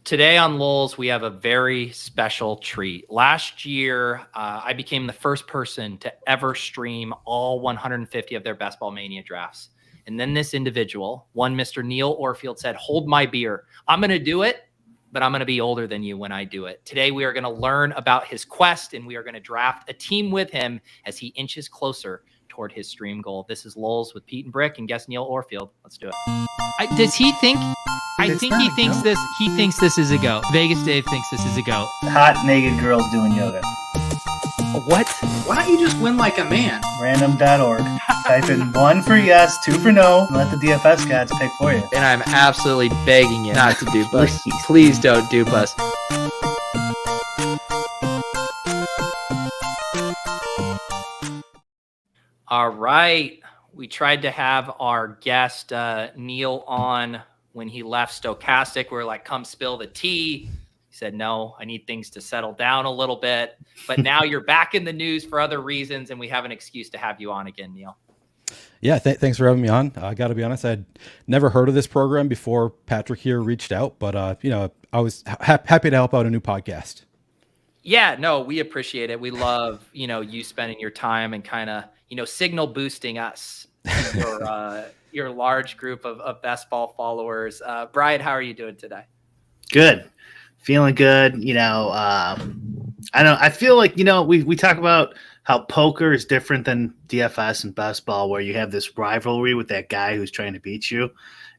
Today on LOLz, we have a very special treat. Last year, I became the first person to ever stream all 150 of their Best Ball Mania drafts. And then this individual, one Mr. Neil Orfiield, said, "Hold my beer. I'm going to do it, but I'm going to be older than you when I do it." Today, we are going to learn about his quest, and we are going to draft a team with him as he inches closer toward his stream goal. This is LOLz with Pete and Brick and guest Neil Orfiield. Let's do it. Does he think? I think he thinks this. He thinks this is a go. Vegas Dave thinks this is a go. Hot naked girls doing yoga. What? Why don't you just win like a man? Random.org. Type in 1 for yes, 2 for no, and let the DFS gods pick for you. And I'm absolutely begging you not to dupe us. Please don't dupe us. All right. We tried to have our guest Neil on when he left Stochastic. We're like, come spill the tea. He said, no, I need things to settle down a little bit. But now you're back in the news for other reasons, and we have an excuse to have you on again, Neil. Yeah, thanks for having me on. I got to be honest, I'd never heard of this program before Patrick here reached out, but I was happy to help out a new podcast. Yeah, no, we appreciate it. We love, you spending your time and kind of, signal boosting us, your large group of best ball followers. Brian, how are you doing today? Good. Feeling good. I feel like, we talk about how poker is different than DFS and best ball, where you have this rivalry with that guy who's trying to beat you.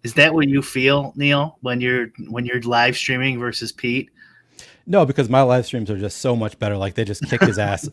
Is that what you feel, Neil, when you're live streaming versus Pete? No, because my live streams are just so much better. Like, they just kick his ass.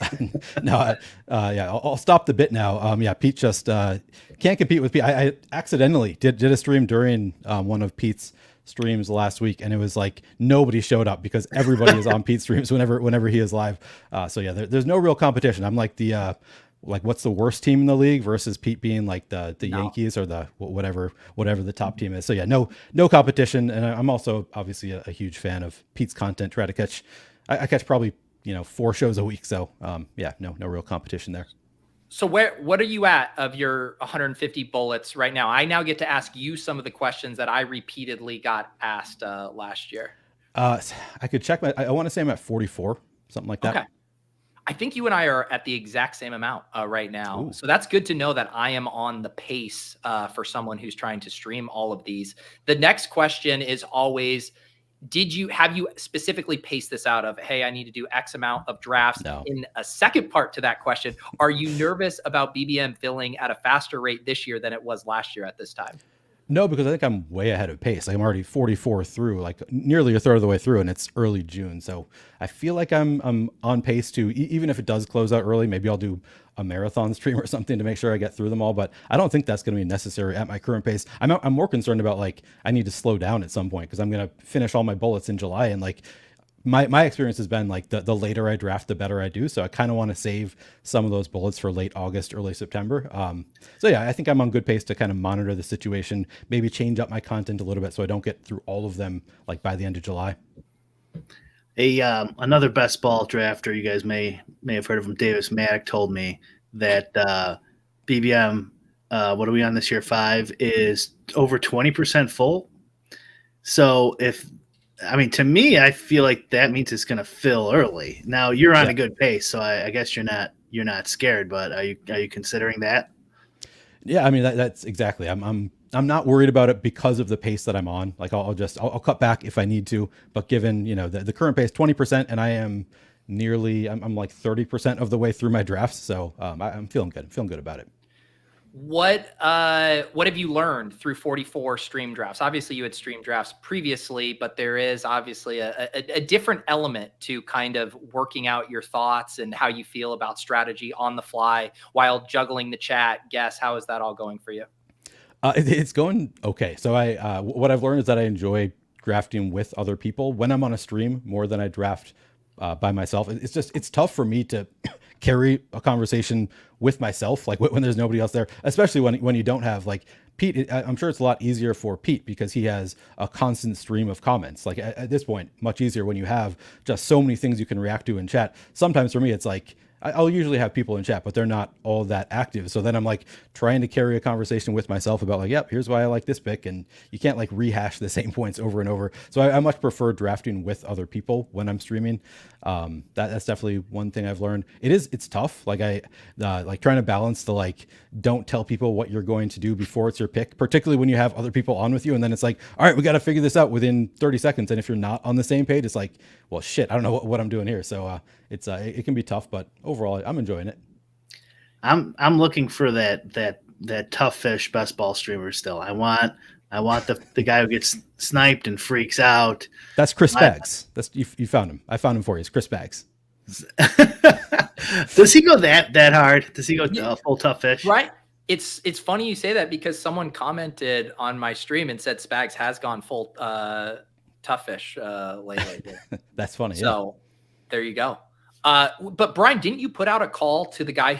No, I'll stop the bit now. Pete just can't compete with Pete. I accidentally did a stream during one of Pete's streams last week, and it was like nobody showed up because everybody is on Pete's streams whenever he is live. There's no real competition. I'm like the what's the worst team in the league versus Pete being like the Yankees or the whatever the top team is. So yeah, no competition. And I'm also obviously a huge fan of Pete's content. Try to catch, I catch probably 4 shows a week. So no real competition there. So what are you at of your 150 bullets right now? I now get to ask you some of the questions that I repeatedly got asked last year. I could check I want to say I'm at 44, something like that. Okay. I think you and I are at the exact same amount right now. Ooh. So that's good to know that I am on the pace for someone who's trying to stream all of these. The next question is always, have you specifically paced this out of, hey, I need to do X amount of drafts? No. In a second part to that question, are you nervous about BBM filling at a faster rate this year than it was last year at this time? No, because I think I'm way ahead of pace. I'm already 44 through, like nearly a third of the way through, and it's early June. So I feel like I'm on pace to, even if it does close out early, maybe I'll do a marathon stream or something to make sure I get through them all. But I don't think that's going to be necessary at my current pace. I'm more concerned about, like, I need to slow down at some point because I'm going to finish all my bullets in July, and like my experience has been like the later I draft, the better I do. So I kind of want to save some of those bullets for late August, early September. I think I'm on good pace to kind of monitor the situation, maybe change up my content a little bit so I don't get through all of them like by the end of July. Another best ball drafter, you guys may have heard of him, Davis Maddock, told me that BBM, what are we on this year, 5, is over 20% full. So to me, I feel like that means it's going to fill early. Now you're on a good pace, so I guess you're not scared. But are you considering that? Yeah, that's exactly. I'm not worried about it because of the pace that I'm on. Like I'll cut back if I need to. But given the current pace, 20%, and I am I'm like 30% of the way through my drafts, so I'm feeling good. I'm feeling good about it. What have you learned through 44 stream drafts? Obviously, you had stream drafts previously, but there is obviously a different element to kind of working out your thoughts and how you feel about strategy on the fly while juggling the chat. Guess, how is that all going for you? It's going okay. So what I've learned is that I enjoy drafting with other people when I'm on a stream more than I draft by myself. It's tough for me to carry a conversation with myself, like when there's nobody else there, especially when you don't have, like, Pete. I'm sure it's a lot easier for Pete because he has a constant stream of comments. Like at this point, much easier when you have just so many things you can react to in chat. Sometimes for me, it's like I'll usually have people in chat, but they're not all that active. So then I'm like trying to carry a conversation with myself about like, yep, here's why I like this pick. And you can't like rehash the same points over and over. So I much prefer drafting with other people when I'm streaming. That's definitely one thing I've learned. It's tough. Like like trying to balance the, like, don't tell people what you're going to do before it's your pick, particularly when you have other people on with you. And then it's like, all right, we got to figure this out within 30 seconds. And if you're not on the same page, it's like, well, shit, I don't know what I'm doing here. So it can be tough, but overall I'm enjoying it. I'm looking for that tough fish best ball streamer still. I want the guy who gets sniped and freaks out. That's Chris Baggs. That's you found him. I found him for you. It's Chris Baggs. Does he go that hard? Does he go full tough fish? Right. It's funny you say that because someone commented on my stream and said Spags has gone full tough fish lately. That's funny. So there you go. But Brian, didn't you put out a call to the guy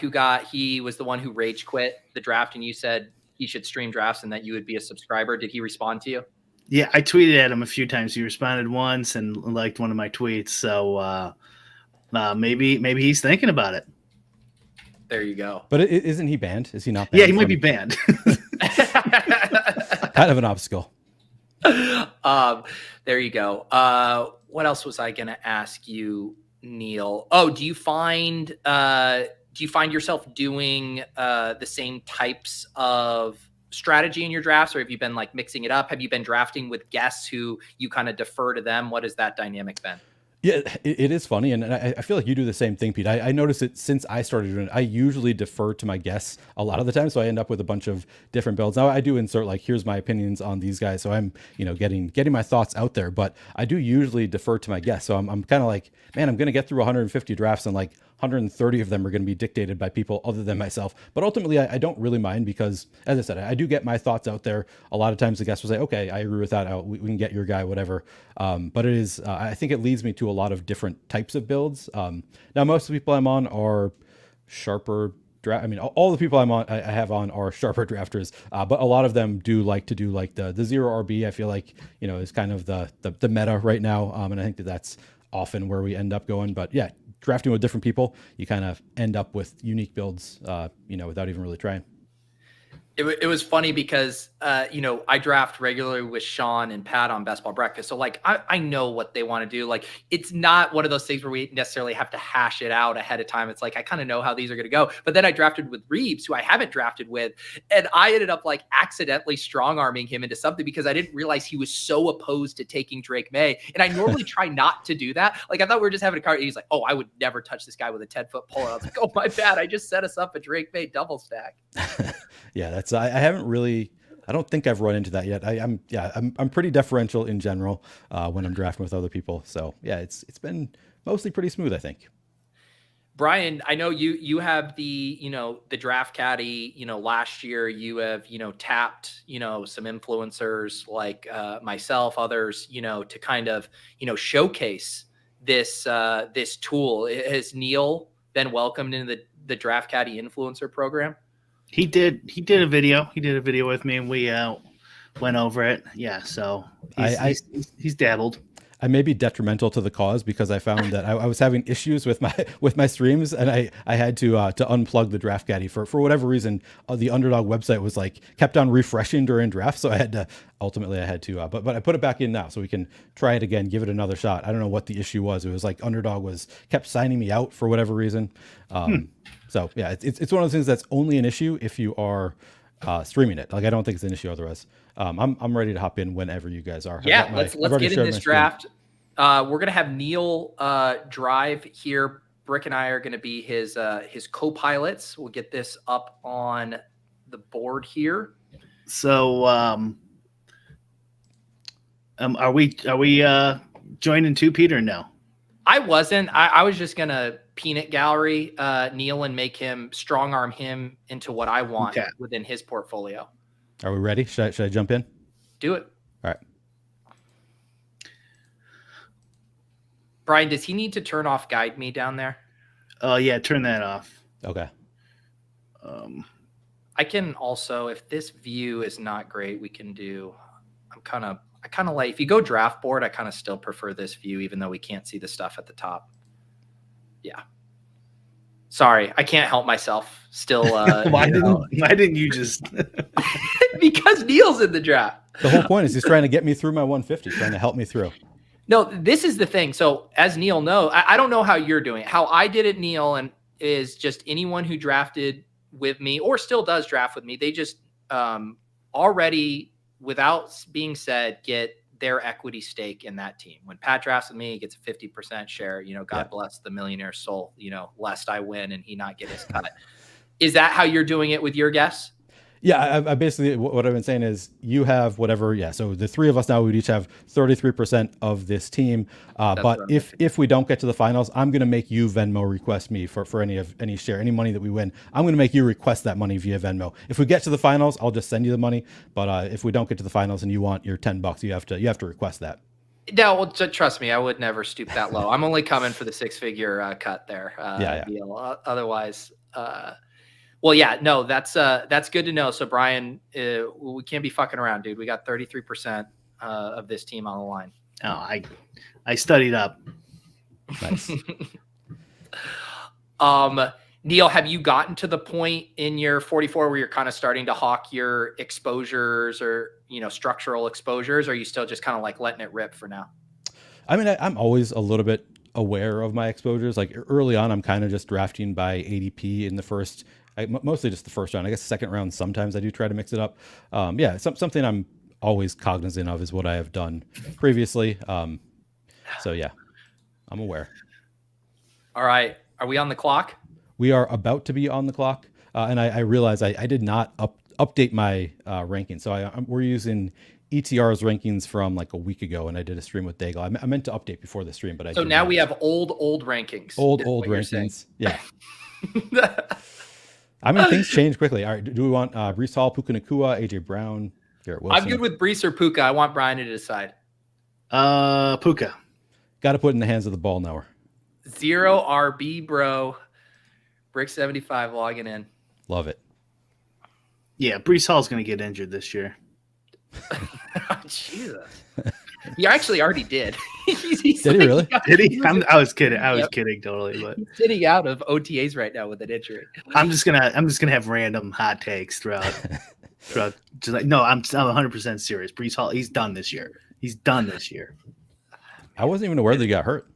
he was the one who rage quit the draft and you said he should stream drafts and that you would be a subscriber? Did he respond to you? Yeah, I tweeted at him a few times. He responded once and liked one of my tweets. So maybe he's thinking about it. There you go. But isn't he banned? Is he not banned? Yeah, he might be banned. Kind of an obstacle. There you go. What else was I going to ask you, Neil? Oh, do you find yourself doing the same types of strategy in your drafts, or have you been like mixing it up? Have you been drafting with guests who you kind of defer to them? What has that dynamic been? Yeah, it is funny. And I feel like you do the same thing, Pete. I noticed it since I started doing it. I usually defer to my guests a lot of the time. So I end up with a bunch of different builds. Now I do insert like, here's my opinions on these guys. So I'm, getting my thoughts out there, but I do usually defer to my guests. So I'm kind of like, man, I'm going to get through 150 drafts and like 130 of them are going to be dictated by people other than myself. But ultimately, I don't really mind because, as I said, I do get my thoughts out there. A lot of times the guests will say, okay, I agree with that. We can get your guy, whatever. But it is, I think it leads me to a lot of different types of builds. Now, most of the people I'm on are sharper draft. I mean, all the people I have on are sharper drafters, but a lot of them do like to do like the zero RB. I feel like, is kind of the meta right now. And I think that's often where we end up going. But yeah, drafting with different people, you kind of end up with unique builds, without even really trying. It was funny because, I draft regularly with Sean and Pat on Best Ball Breakfast. So like, I know what they want to do. Like, it's not one of those things where we necessarily have to hash it out ahead of time. It's like, I kind of know how these are going to go. But then I drafted with Reeves, who I haven't drafted with. And I ended up like accidentally strong arming him into something because I didn't realize he was so opposed to taking Drake May. And I normally try not to do that. Like, I thought we were just having a card. He's like, oh, I would never touch this guy with a 10-foot pole. And I was like, oh, my bad. I just set us up a Drake May double stack. Yeah, I haven't really. I don't think I've run into that yet. I'm pretty deferential in general when I'm drafting with other people. So yeah, it's been mostly pretty smooth, I think. Brian, I know you have the draft caddy. Last year you have tapped some influencers like myself, others to kind of showcase this tool. Has Neil been welcomed into the draft caddy influencer program? He did a video. He did a video with me, and we went over it. Yeah, so he's dabbled. I may be detrimental to the cause because I found that I was having issues with my streams, and I had to unplug the draft caddy for whatever reason. The Underdog website was like kept on refreshing during draft, so I had to but I put it back in now, so we can try it again, give it another shot. I don't know what the issue was. It was like Underdog kept signing me out for whatever reason. So yeah, it's one of those things that's only an issue if you are streaming it. Like, I don't think it's an issue otherwise. I'm ready to hop in whenever you guys are. Yeah, let's get in this draft. We're gonna have Neil drive here. Brick and I are gonna be his co-pilots. We'll get this up on the board here. So are we joining too, Peter? No, I wasn't. I was just gonna peanut gallery Neil and make him strong arm him into what I want within his portfolio. Are we ready? Should I jump in? Do it. All right. Brian, does he need to turn off Guide Me down there? Oh yeah, turn that off. Okay. I can also, if this view is not great, we can do. I kind of like, if you go draft board, I kind of still prefer this view, even though we can't see the stuff at the top. Yeah. Sorry, I can't help myself. Still, Why didn't you just? because Neil's in the draft. The whole point is he's trying to get me through my 150, trying to help me through. No, this is the thing. So as Neil knows, I don't know how you're doing it. How I did it, Neil, and is just anyone who drafted with me or still does draft with me, they just already, without being said, get their equity stake in that team. When Pat drafts with me, he gets a 50% share. God bless the millionaire's soul, lest I win and he not get his cut. Is that how you're doing it with your guests? Yeah, I basically, what I've been saying is you have whatever. Yeah, so the three of us now would each have 33% of this team. But if we don't get to the finals, I'm going to make you Venmo request me for any share, any money that we win. I'm going to make you request that money via Venmo. If we get to the finals, I'll just send you the money. But if we don't get to the finals and you want your $10, you have to request that. No, well, trust me, I would never stoop that low. I'm only coming for the 6-figure cut there. Deal. Otherwise. Well, yeah, no, that's good to know. So, Brian, we can't be fucking around, dude. We got 33% of this team on the line. Oh, I studied up. Nice. Neil, have you gotten to the point in your 44 where you're kind of starting to hawk your exposures or, structural exposures? Or are you still just kind of like letting it rip for now? I mean, I'm always a little bit aware of my exposures. Like early on, I'm kind of just drafting by ADP in the first, mostly just the first round. I guess the second round, sometimes I do try to mix it up. Something I'm always cognizant of is what I have done previously. So yeah, I'm aware. All right. Are we on the clock? We are about to be on the clock. And I realize I did not update my ranking. So we're using ETR's rankings from like a week ago, and I did a stream with Daigle. I meant to update before the stream, but I now we have old rankings. Old rankings. Yeah. I mean, things change quickly. All right. Do we want Breece Hall, Puka Nacua, AJ Brown, Garrett Wilson? I'm good with Breece or Puka. I want Brian to decide. Puka. Got to put in the hands of the ball knower. 0 RB, bro. Brick 75 logging in. Love it. Yeah, Breece Hall's going to get injured this year. Jesus. You actually already did. Did he really? Did he? I was kidding. I was kidding totally. But he's sitting out of OTAs right now with an injury. I'm just gonna have random hot takes throughout. Just like, no, I'm 100% serious. Breece Hall, he's done this year. I wasn't even aware that he got hurt.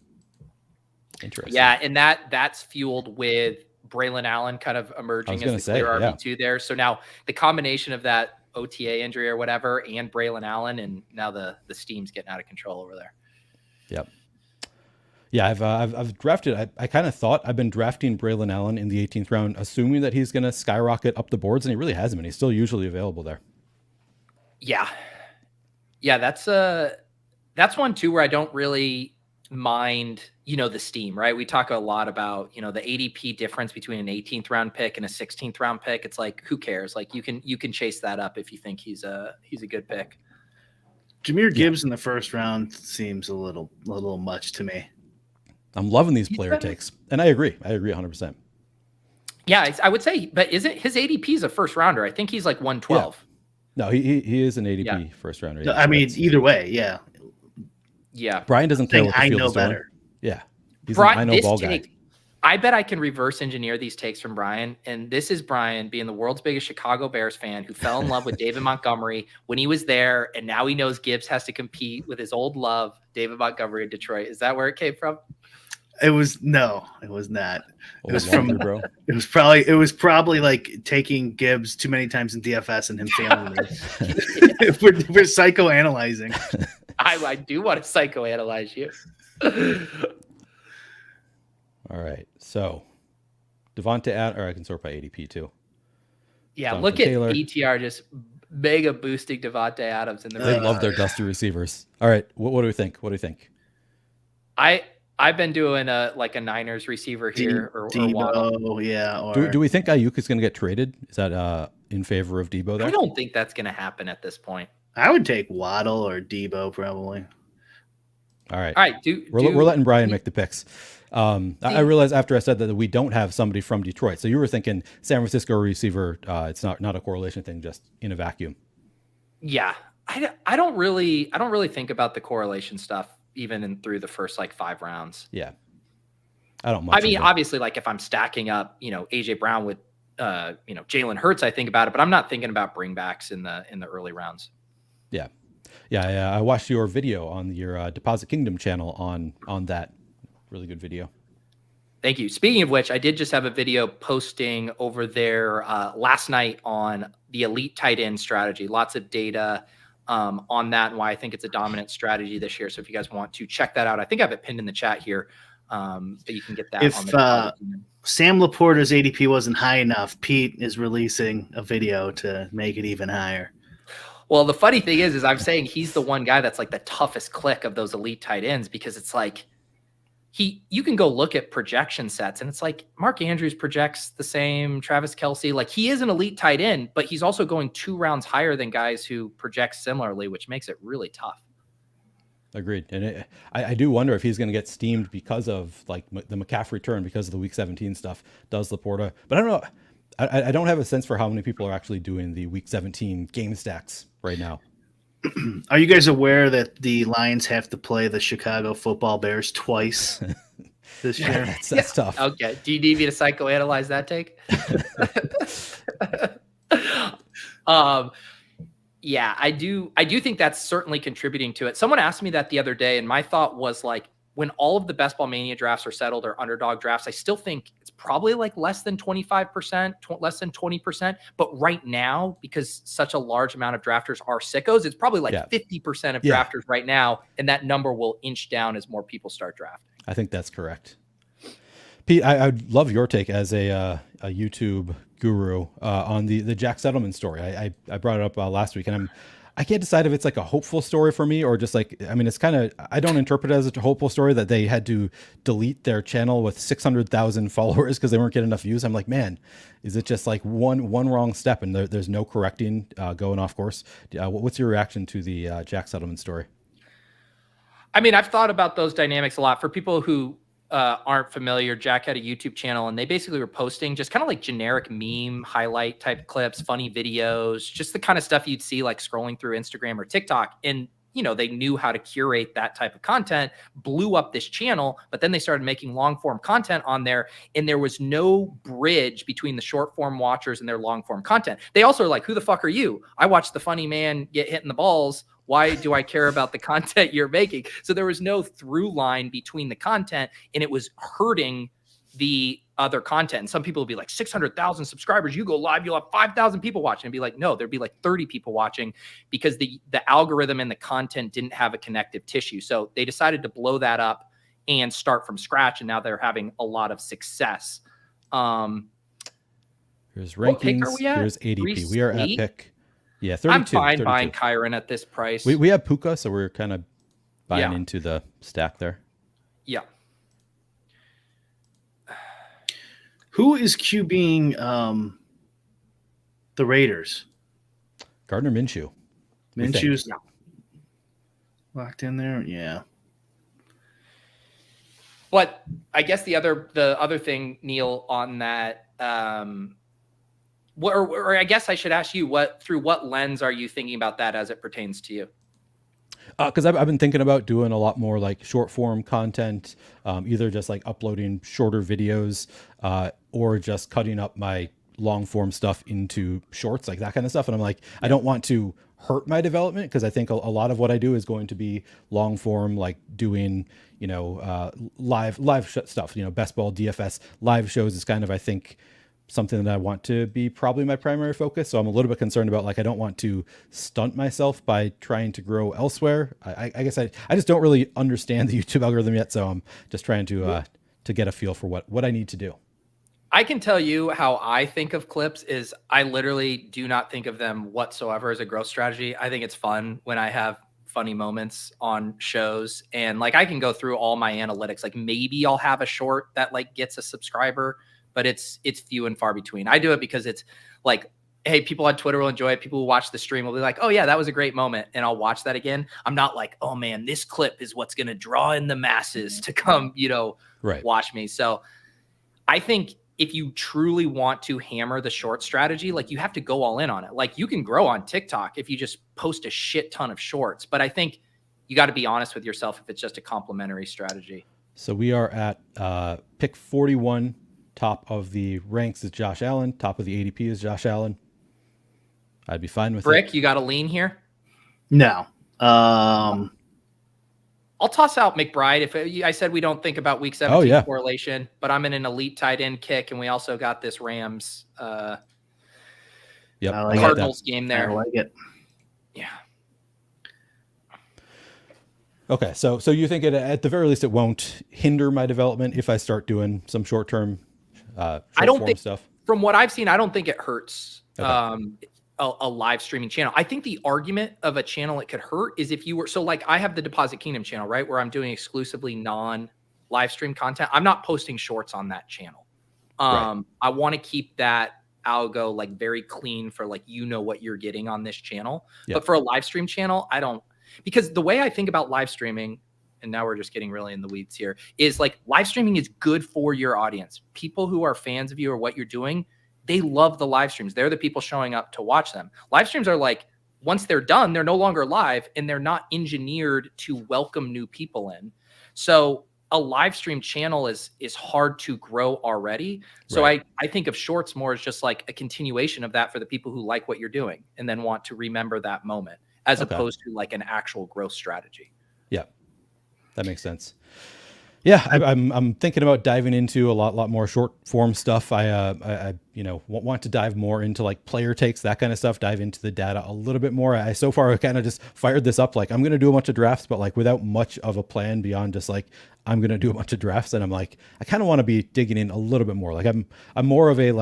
Interesting. Yeah, and that's fueled with Braylon Allen kind of emerging as the clear RB2 there. So now the combination of that OTA injury or whatever and Braylon Allen, and now the steam's getting out of control over there. Yep. Yeah, I've drafted. I kind of thought I've been drafting Braylon Allen in the 18th round, assuming that he's going to skyrocket up the boards, and he really hasn't been. He's still usually available there. Yeah, that's one too where I don't really mind, the steam, right? We talk a lot about, the ADP difference between an 18th round pick and a 16th round pick. It's like, who cares? Like you can chase that up if you think he's a good pick. Jahmyr Gibbs in the first round seems a little much to me. I'm loving these player takes, and I agree 100%. Yeah, I would say, but isn't his ADP is a first rounder? I think he's like 112. Yeah. No, he is an ADP first rounder. Yeah. I mean, either way, yeah. Yeah. Brian doesn't care what the field is doing. Better. Yeah. He's Brian, an I know ball guy. I bet I can reverse engineer these takes from Brian. And this is Brian being the world's biggest Chicago Bears fan who fell in love with David Montgomery when he was there. And now he knows Gibbs has to compete with his old love, David Montgomery in Detroit. Is that where it came from? It was not. It was from bro. It was probably like taking Gibbs too many times in DFS and him failing me. We're psychoanalyzing. I do want to psychoanalyze you. All right. So Devonta or I can sort by ADP too. Yeah, Jonathan look Taylor. at ETR just mega boosting Devonta Adams in the They love their dusty receivers. All right. What do we think? I've been doing a Niners receiver here or Waddle. Yeah. Or... Do we think Ayuk is going to get traded? Is that in favor of Debo there? I don't think that's going to happen at this point. I would take Waddle or Debo probably. All right. We're letting Brian make the picks. I realized after I said that we don't have somebody from Detroit. So you were thinking San Francisco receiver. It's not a correlation thing, just in a vacuum. Yeah. I don't really think about the correlation stuff even through the first 5 rounds. Yeah. I don't much. I mean, either. obviously, like if I'm stacking up, AJ Brown with, Jalen Hurts, I think about it, but I'm not thinking about bringbacks in the early rounds. Yeah. I watched your video on your Deposit Kingdom channel on that. Really good video. Thank you. Speaking of which, I did just have a video posting over there last night on the elite tight end strategy. Lots of data on that and why I think it's a dominant strategy this year. So if you guys want to check that out, I think I have it pinned in the chat here. But you can get that If on the Sam Laporta's ADP wasn't high enough, Pete is releasing a video to make it even higher. Well, the funny thing is I'm saying he's the one guy that's like the toughest click of those elite tight ends, because it's like you can go look at projection sets and it's like Mark Andrews projects the same, Travis Kelce, like he is an elite tight end, but he's also going 2 rounds higher than guys who project similarly, which makes it really tough. Agreed. And I do wonder if he's going to get steamed because of like the McCaffrey turn, because of the week 17 stuff, does Laporta. But I don't know. I don't have a sense for how many people are actually doing the week 17 game stacks right now. Are you guys aware that the Lions have to play the Chicago Football Bears twice this year? That's tough. Okay. Do you need me to psychoanalyze that take? Yeah, I do think that's certainly contributing to it. Someone asked me that the other day, and my thought was like, when all of the Best Ball Mania drafts are settled or underdog drafts, I still think it's probably like less than 25%, less than 20%. But right now, because such a large amount of drafters are sickos, it's probably like 50% of drafters right now. And that number will inch down as more people start drafting. I think that's correct. Pete, I'd love your take as a YouTube guru on the Jack Settleman story. I brought it up last week, and I can't decide if it's like a hopeful story for me or just like, I mean, it's kind of, I don't interpret it as a hopeful story that they had to delete their channel with 600,000 followers because they weren't getting enough views. I'm like, man, is it just like one wrong step and there's no correcting going off course? What's your reaction to the Jack Settleman story? I mean, I've thought about those dynamics a lot. For people who aren't familiar, Jack had a YouTube channel and they basically were posting just kind of like generic meme highlight type clips, funny videos, just the kind of stuff you'd see like scrolling through Instagram or TikTok. And, they knew how to curate that type of content, blew up this channel, but then they started making long form content on there. And there was no bridge between the short form watchers and their long form content. They also are like, who the fuck are you? I watched the funny man get hit in the balls. Why do I care about the content you're making? So there was no through line between the content, and it was hurting the other content. And some people would be like 600,000 subscribers. You go live, you'll have 5,000 people watching. And be like, no, there'd be like 30 people watching because the algorithm and the content didn't have a connective tissue. So they decided to blow that up and start from scratch. And now they're having a lot of success. Here's rankings. Here's ADP. We are at pick. Yeah, 32. I'm fine 32. buying Kyron at this price. We have Puka, so we're kind of buying into the stack there. Yeah. Who is QBing the Raiders? Gardner Minshew. Minshew's locked in there? Yeah. But I guess the other thing, Neil, on that, or I guess I should ask you, through what lens are you thinking about that as it pertains to you? Because I've been thinking about doing a lot more like short form content, either just like uploading shorter videos or just cutting up my long form stuff into shorts, like that kind of stuff. And I'm like, I don't want to hurt my development because I think a lot of what I do is going to be long form, like doing, live stuff, best ball, DFS, live shows is kind of, I think, something that I want to be probably my primary focus. So I'm a little bit concerned about, like, I don't want to stunt myself by trying to grow elsewhere. I guess I just don't really understand the YouTube algorithm yet. So I'm just trying to get a feel for what I need to do. I can tell you how I think of clips is I literally do not think of them whatsoever as a growth strategy. I think it's fun when I have funny moments on shows, and like I can go through all my analytics. Like maybe I'll have a short that like gets a subscriber, but it's few and far between. I do it because it's like, hey, people on Twitter will enjoy it. People who watch the stream will be like, oh yeah, that was a great moment. And I'll watch that again. I'm not like, oh man, this clip is what's going to draw in the masses to come, watch me. So I think if you truly want to hammer the short strategy, like you have to go all in on it. Like you can grow on TikTok if you just post a shit ton of shorts, but I think you got to be honest with yourself if it's just a complementary strategy. So we are at pick 41. Top of the ranks is Josh Allen. Top of the ADP is Josh Allen. I'd be fine with Brick, it. you got a lean here? No. I'll toss out McBride. If I said we don't think about week 17 correlation, but I'm in an elite tight end kick, and we also got this Rams Cardinals game there. I like it. Yeah. Okay, so you think at the very least it won't hinder my development if I start doing some short-term I don't think stuff? From what I've seen, I don't think it hurts Okay. a live streaming channel. I think the argument of a channel it could hurt is if you were, so like I have the Deposit Kingdom channel, right? Where I'm doing exclusively non-live stream content. I'm not posting shorts on that channel. Right. I want to keep that algo like very clean for like, you know what you're getting on this channel. Yep. But for a live stream channel, I don't, because the way I think about live streaming, and now we're just getting really in the weeds here, is like live streaming is good for your audience. People who are fans of you or what you're doing, they love the live streams. They're the people showing up to watch them. Live streams are like, once they're done, they're no longer live and they're not engineered to welcome new people in. So a live stream channel is hard to grow already. So Right. I think of shorts more as just like a continuation of that for the people who like what you're doing and then want to remember that moment as opposed to like an actual growth strategy. Yeah, that makes sense. Yeah, I'm thinking about diving into a lot more short form stuff. I want to dive more into like player takes, that kind of stuff. Dive into the data a little bit more. I so far kind of just fired this up like I'm going to do a bunch of drafts, but like without much of a plan beyond just like I'm going to do a bunch of drafts. And I'm like I kind of want to be digging in a little bit more. Like I'm more of a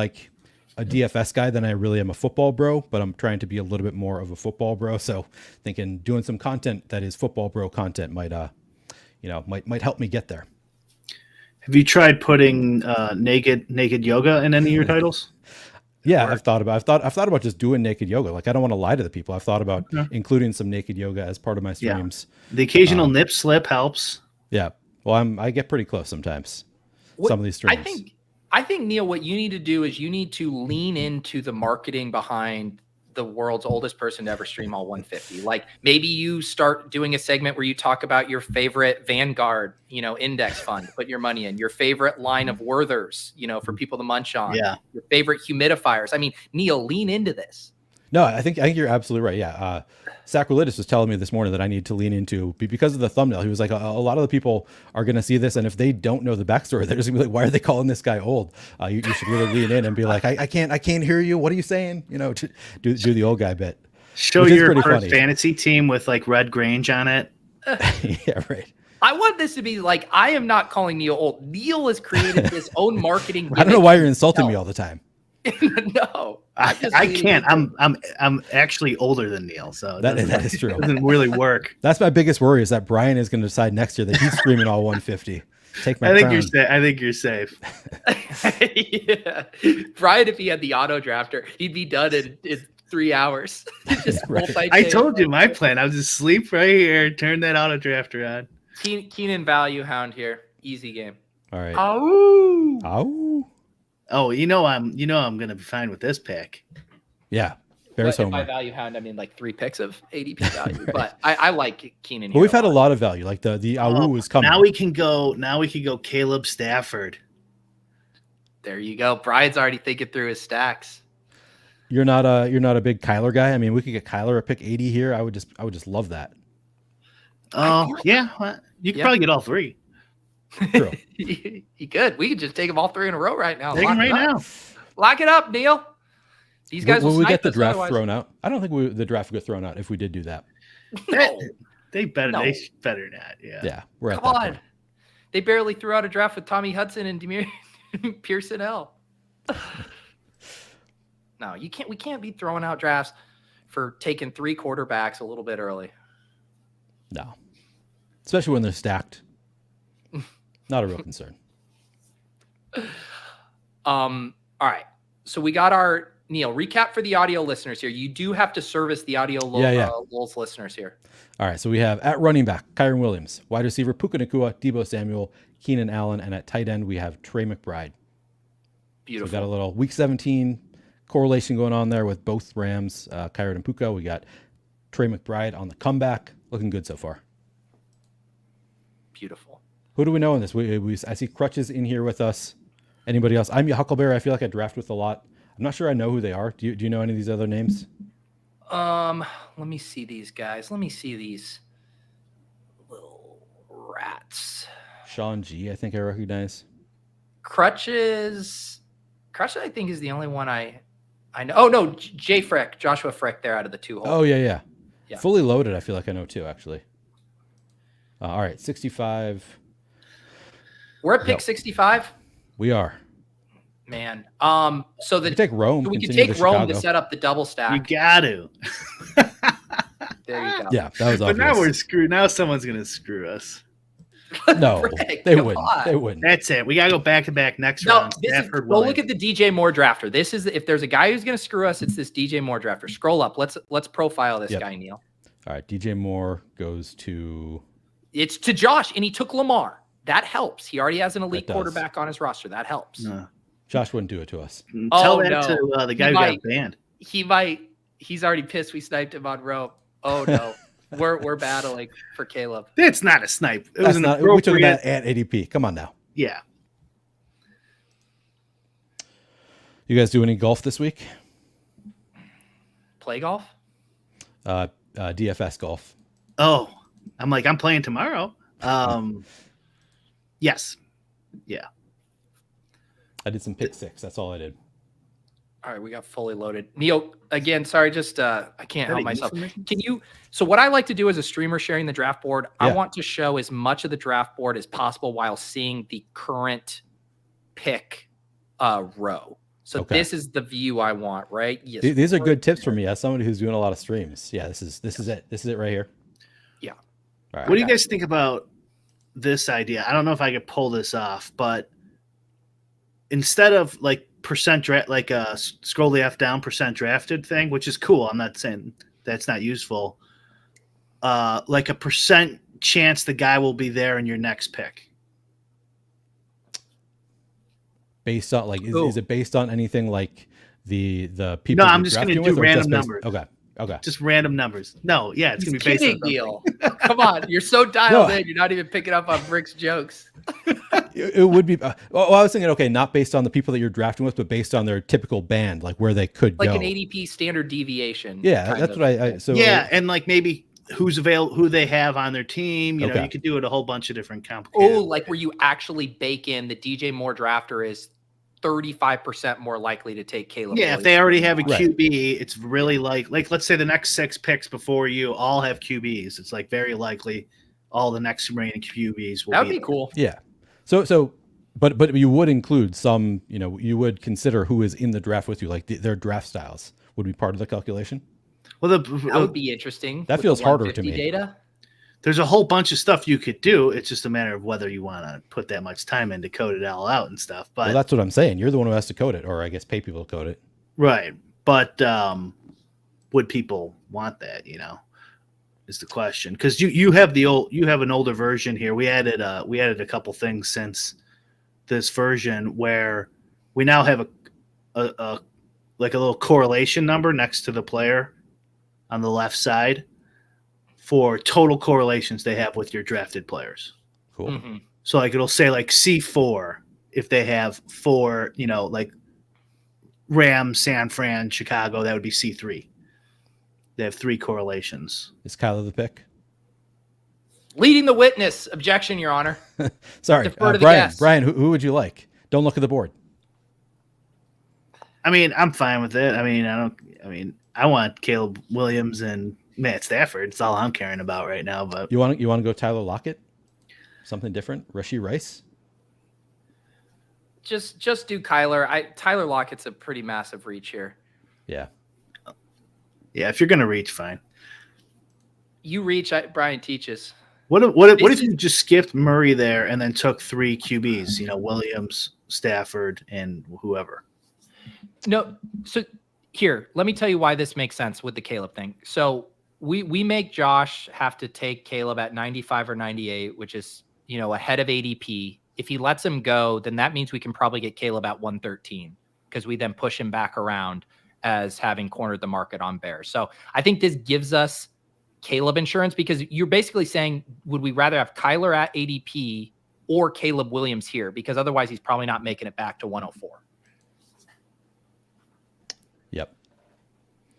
DFS guy than I really am a football bro, but I'm trying to be a little bit more of a football bro. So thinking doing some content that is football bro content might help me get there. Have you tried putting naked yoga in any of your titles? Yeah, I've thought about just doing naked yoga. Like I don't want to lie to the people. I've thought about including some naked yoga as part of my streams. Yeah. The occasional nip slip helps. Yeah. Well, I get pretty close sometimes. Some of these streams. I think Neil, what you need to do is you need to lean into the marketing behind the world's oldest person to ever stream all 150. Like maybe you start doing a segment where you talk about your favorite Vanguard, index fund, put your money in, your favorite line of Werthers, for people to munch on, your favorite humidifiers. I mean, Neil, lean into this. No, I think you're absolutely right. Yeah. Sacrilegious was telling me this morning that I need to lean into because of the thumbnail. He was like, a lot of the people are going to see this. And if they don't know the backstory, they're just gonna be like, why are they calling this guy old? You should really lean in and be like, I can't hear you. What are you saying? Do the old guy bit. Show your current fantasy team with like red Grange on it. Yeah, right. I want this to be like, I am not calling Neil old. Neil has created his own marketing. I don't know why you're insulting me all the time. No, I can't. I'm actually older than Neil, so that is true. It doesn't really work. That's my biggest worry is that Brian is going to decide next year that he's screaming all 150. Take my crown. I think you're safe. Yeah. Brian, if he had the auto drafter, he'd be done in 3 hours. Just I told you my plan. I was just sleep right here, turn that auto drafter on. Keenan value hound here. Easy game. All right. Ow. Oh, I'm gonna be fine with this pick. Yeah. Bears homer. By value hound, I mean like 3 picks of ADP value. Right. But I like Keenan. But we've had a lot of value. Like the is coming. Now we can go Caleb Stafford. There you go. Brian's already thinking through his stacks. You're not a big Kyler guy. I mean, we could get Kyler a pick 80 here. I would just love that. Oh yeah, well, you could probably get all 3. True. You could. We could just take them all 3 in a row right now. Take them right now. Lock it up, Neil. These guys will we get the draft otherwise. thrown out? I don't think the draft would get thrown out if we did do that. No. They better not. Yeah. Yeah. We're at Come that on. point. They barely threw out a draft with Tommy Hudson and Demir Pearson L. No, you can't. We can't be throwing out drafts for taking 3 quarterbacks a little bit early. No. Especially when they're stacked. Not a real concern. All right. So we got our Neil recap for the audio listeners here. You do have to service the audio LOLz listeners here. All right. So we have at running back, Kyron Williams, wide receiver, Puka Nacua, Deebo Samuel, Keenan Allen, and at tight end, we have Trey McBride. Beautiful. So we got a little week 17 correlation going on there with both Rams, Kyron and Puka. We got Trey McBride on the comeback. Looking good so far. Beautiful. Who do we know in this? I see Crutches in here with us. Anybody else? I'm Huckleberry. I feel like I draft with a lot. I'm not sure I know who they are. Do you know any of these other names? Let me see these guys. Let me see these little rats. Sean G, I think I recognize. Crutches, I think, is the only one I know. Oh no, Jay Frick, Joshua Frick, they're out of the 2 hole. Oh yeah. Yeah. Fully loaded, I feel like I know too, actually. All right, 65. We're at pick 65. We are. Man. So we take Rome. So we could take Rome to set up the double stack. You got to. There you go. Yeah, that was obvious. But now we're screwed. Now someone's going to screw us. No, Frick, they wouldn't. They wouldn't. That's it. We got to go back to back next round. Go look at the DJ Moore drafter. This is, if there's a guy who's going to screw us, it's this DJ Moore drafter. Scroll up. Let's profile this guy, Neil. All right, DJ Moore goes to. It's to Josh, and he took Lamar. That helps. He already has an elite quarterback on his roster. That helps. No. Josh wouldn't do it to us. Tell that to the guy who got banned. He might. He's already pissed we sniped him on Rome. Oh no. We're battling for Caleb. It's not a snipe. It was we took that at ADP. Come on now. Yeah. You guys do any golf this week? Play golf? DFS golf. Oh, I'm playing tomorrow. Yes. Yeah. I did some pick 6. That's all I did. All right, we got fully loaded. Neil, again, sorry, just I can't help myself. Can you? So what I like to do as a streamer sharing the draft board, I want to show as much of the draft board as possible while seeing the current pick row. So this is the view I want, right? Yes. These are good tips for me as somebody who's doing a lot of streams. Yeah, this is it. This is it right here. Yeah. All right. What do you guys think about this idea? I don't know if I could pull this off, but instead of like percent draft, like scroll the F down percent drafted thing, which is cool. I'm not saying that's not useful. Like a percent chance the guy will be there in your next pick. Based on like, is it based on anything like the people? No, I'm just going to do random numbers. Okay. Just random numbers. No, yeah, it's going to be based on deal. Come on, you're so dialed in. You're not even picking up on Rick's jokes. It would be. Well, I was thinking, okay, not based on the people that you're drafting with, but based on their typical band, like where they could go. Like an ADP standard deviation. Yeah, that's what I. So and like maybe who's available, who they have on their team. You know, you could do it a whole bunch of different complicated. Oh, like where you actually bake in the DJ Moore drafter is 35% more likely to take Caleb. Yeah, if they already have a QB, it's really like let's say the next 6 picks before you all have QBs. It's like very likely all the next remaining QBs will. That would be cool. Yeah. So, but you would include some. You know, you would consider who is in the draft with you, like their draft styles would be part of the calculation. Well, that would be interesting. That feels harder to me. Data. There's a whole bunch of stuff you could do. It's just a matter of whether you want to put that much time in to code it all out and stuff. But that's what I'm saying. You're the one who has to code it, or I guess pay people to code it. Right. But would people want that, is the question. Because you have an older version here. We added a couple things since this version where we now have a little correlation number next to the player on the left side for total correlations they have with your drafted players. Cool. Mm-hmm. So like it'll say like C4 if they have 4, like Rams, San Fran, Chicago, that would be C3. They have 3 correlations. Is Kyler the pick? Leading the witness. Objection, Your Honor. Sorry, Brian, who would you like? Don't look at the board. I mean, I'm fine with it. I want Caleb Williams and Matt Stafford. It's all I'm caring about right now. But you want to go Tyler Lockett? Something different? Rashee Rice? Just do Kyler. Tyler Lockett's a pretty massive reach here. Yeah. Yeah, if you're gonna reach, fine. You reach, Brian teaches. What if you just skipped Murray there and then took 3 QBs? Williams, Stafford, and whoever. No, so here, let me tell you why this makes sense with the Caleb thing. So we make Josh have to take Caleb at 95 or 98, which is, ahead of ADP. If he lets him go, then that means we can probably get Caleb at 113 because we then push him back around as having cornered the market on Bears. So I think this gives us Caleb insurance because you're basically saying, would we rather have Kyler at ADP or Caleb Williams here, because otherwise he's probably not making it back to 104. Yep.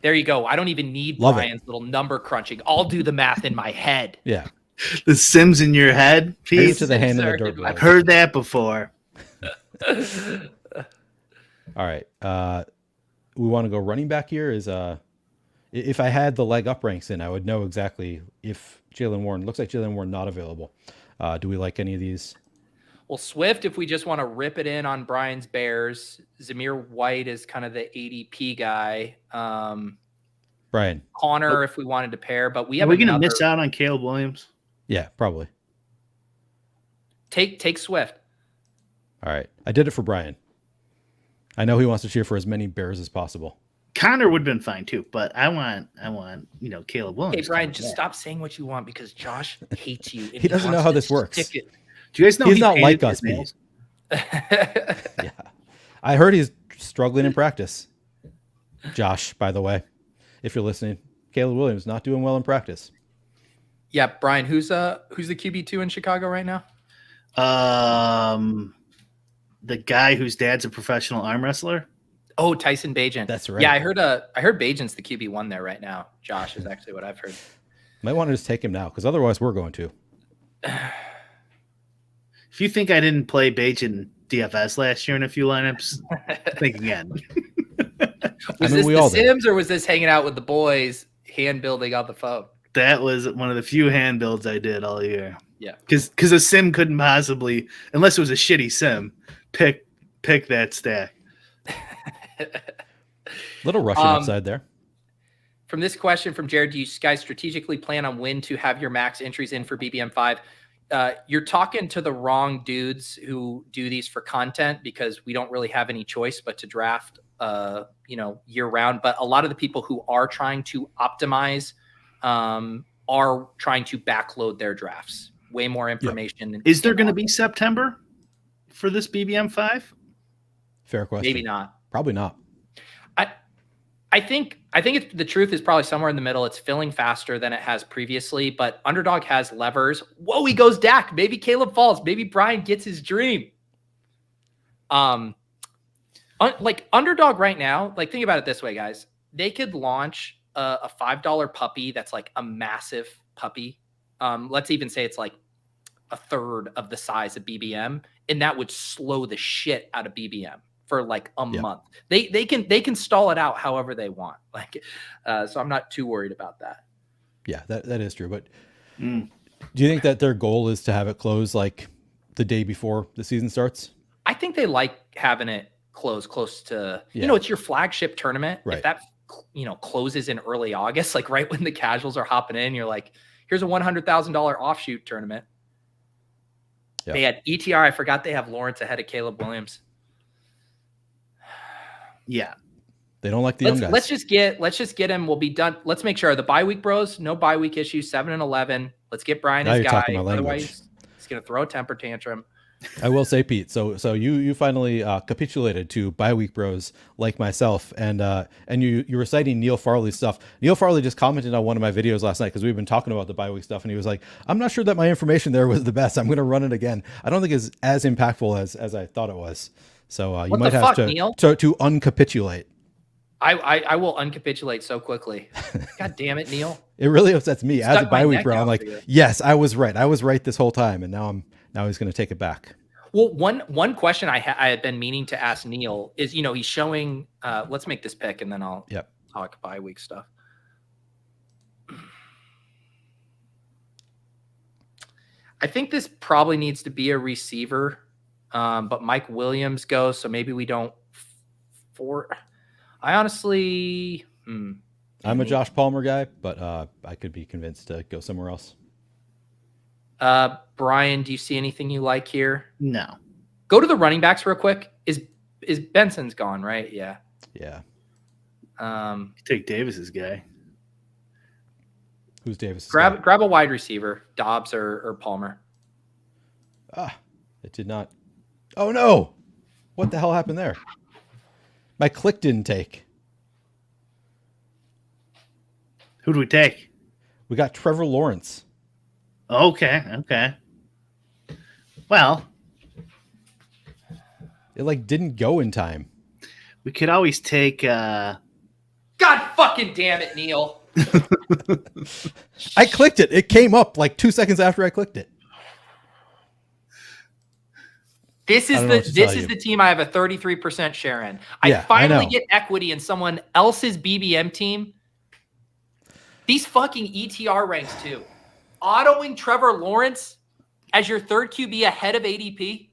There you go. I don't even need Love Brian's little number crunching. I'll do the math in my head. Yeah. The Sims in your head, Maybe Pete. to the hand of the Sorry, dirt. I've heard that before. All right. We want to go running back here. Is if I had the leg up ranks in, I would know exactly if Jalen Warren looks like Jalen Warren not available. Do we like any of these? Well, Swift, if we just want to rip it in on Brian's Bears, Zamir White is kind of the ADP guy. Brian. Connor, if we wanted to pair, but we Are have we going to another... miss out on Caleb Williams? Yeah, probably. Take Swift. All right. I did it for Brian. I know he wants to cheer for as many Bears as possible. Connor would have been fine too, but I want Caleb Williams. Hey, Brian, just stop saying what you want because Josh hates you. He doesn't know how this works. Do you guys know he's he not like painted us, his nails? Yeah. I heard he's struggling in practice. Josh, by the way, if you're listening, Caleb Williams not doing well in practice. Yeah, Brian, who's the QB2 in Chicago right now? The guy whose dad's a professional arm wrestler. Oh, Tyson Bagent. That's right. Yeah, I heard Bagent's the QB1 there right now. Josh is actually what I've heard. Might want to just take him now because otherwise we're going to. If you think I didn't play Bagent DFS last year in a few lineups, think again. Was this the Sims or was this hanging out with the boys, hand building on the phone? That was one of the few hand builds I did all year. Yeah, because a sim couldn't possibly, unless it was a shitty sim, pick that stack. Little Russian upside there. From this question from Jared, do you guys strategically plan on when to have your max entries in for BBM5? You're talking to the wrong dudes who do these for content because we don't really have any choice but to draft, year round. But a lot of the people who are trying to optimize are trying to backload their drafts. Way more information. Yep. Is there going to be September for this BBM5? Fair question. Maybe not. Probably not. I think the truth is probably somewhere in the middle. It's filling faster than it has previously, but Underdog has levers. Whoa, he goes Dak. Maybe Caleb falls. Maybe Brian gets his dream. Like Underdog right now, like think about it this way, guys. They could launch a $5 puppy that's like a massive puppy. Let's even say it's like a third of the size of BBM, and that would slow the shit out of BBM for like a month. They can stall it out however they want. Like, so I'm not too worried about that. Yeah, that is true. But do you think that their goal is to have it close like the day before the season starts? I think they like having it close to, it's your flagship tournament. Right. If that, closes in early August, like right when the casuals are hopping in, you're like, here's a $100,000 offshoot tournament. Yep. They had ETR. I forgot they have Lawrence ahead of Caleb Williams. Yeah. They don't like the young guys. Let's just get him. We'll be done. Let's make sure the bye week bros, no bye week issues, 7-11. Let's get Brian his guy. Otherwise, he's going to throw a temper tantrum. I will say, Pete, so you finally capitulated to bye week bros like myself, and you were citing Neil Farley's stuff. Neil Farley just commented on one of my videos last night because we've been talking about the bye week stuff, and he was like, I'm not sure that my information there was the best. I'm going to run it again. I don't think it's as impactful as I thought it was. So you might have to uncapitulate. I will uncapitulate so quickly. God damn it, Neil. It really upsets me as a bye week bro. I'm like, yes, I was right. I was right this whole time, and now he's going to take it back. Well, one question I had been meaning to ask Neil is, he's showing. Let's make this pick, and then I'll talk bye week stuff. I think this probably needs to be a receiver, but Mike Williams goes, so maybe we don't. I honestly, I'm a Josh Palmer guy, but I could be convinced to go somewhere else. Brian, do you see anything you like here? No. Go to the running backs real quick. Is Benson's gone, right? Yeah. Yeah. Take Davis's guy. Who's Davis? Grab a wide receiver, Dobbs or Palmer. It did not. Oh no! What the hell happened there? My click didn't take. Who do we take? We got Trevor Lawrence. Okay. Well, It like didn't go in time. we could always take. God fucking damn it, Neil. I clicked it. It came up like 2 seconds after I clicked it. This is the team I have a 33% share in. Yeah, I finally know. get equity in someone else's BBM team. These fucking ETR ranks too. Autoing Trevor Lawrence as your third QB ahead of ADP.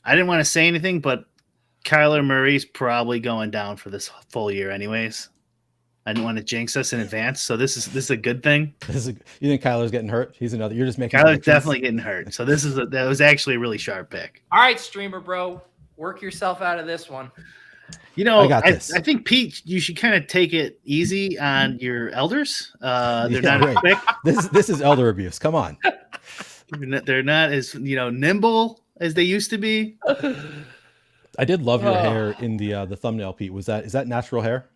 I didn't want to say anything, but Kyler Murray's probably going down for this full year, anyways. I didn't want to jinx us in advance, so this is a good thing. You think Kyler's getting hurt? He's another. You're just making. Kyler's definitely getting hurt, so that was actually a really sharp pick. All right, streamer bro, work yourself out of this one. You know, I got this. I think Pete, you should kind of take it easy on your elders. They're Yeah, not right. quick. This is elder abuse. Come on. They're not as nimble as they used to be. I did love your hair in the thumbnail, Pete. Is that natural hair?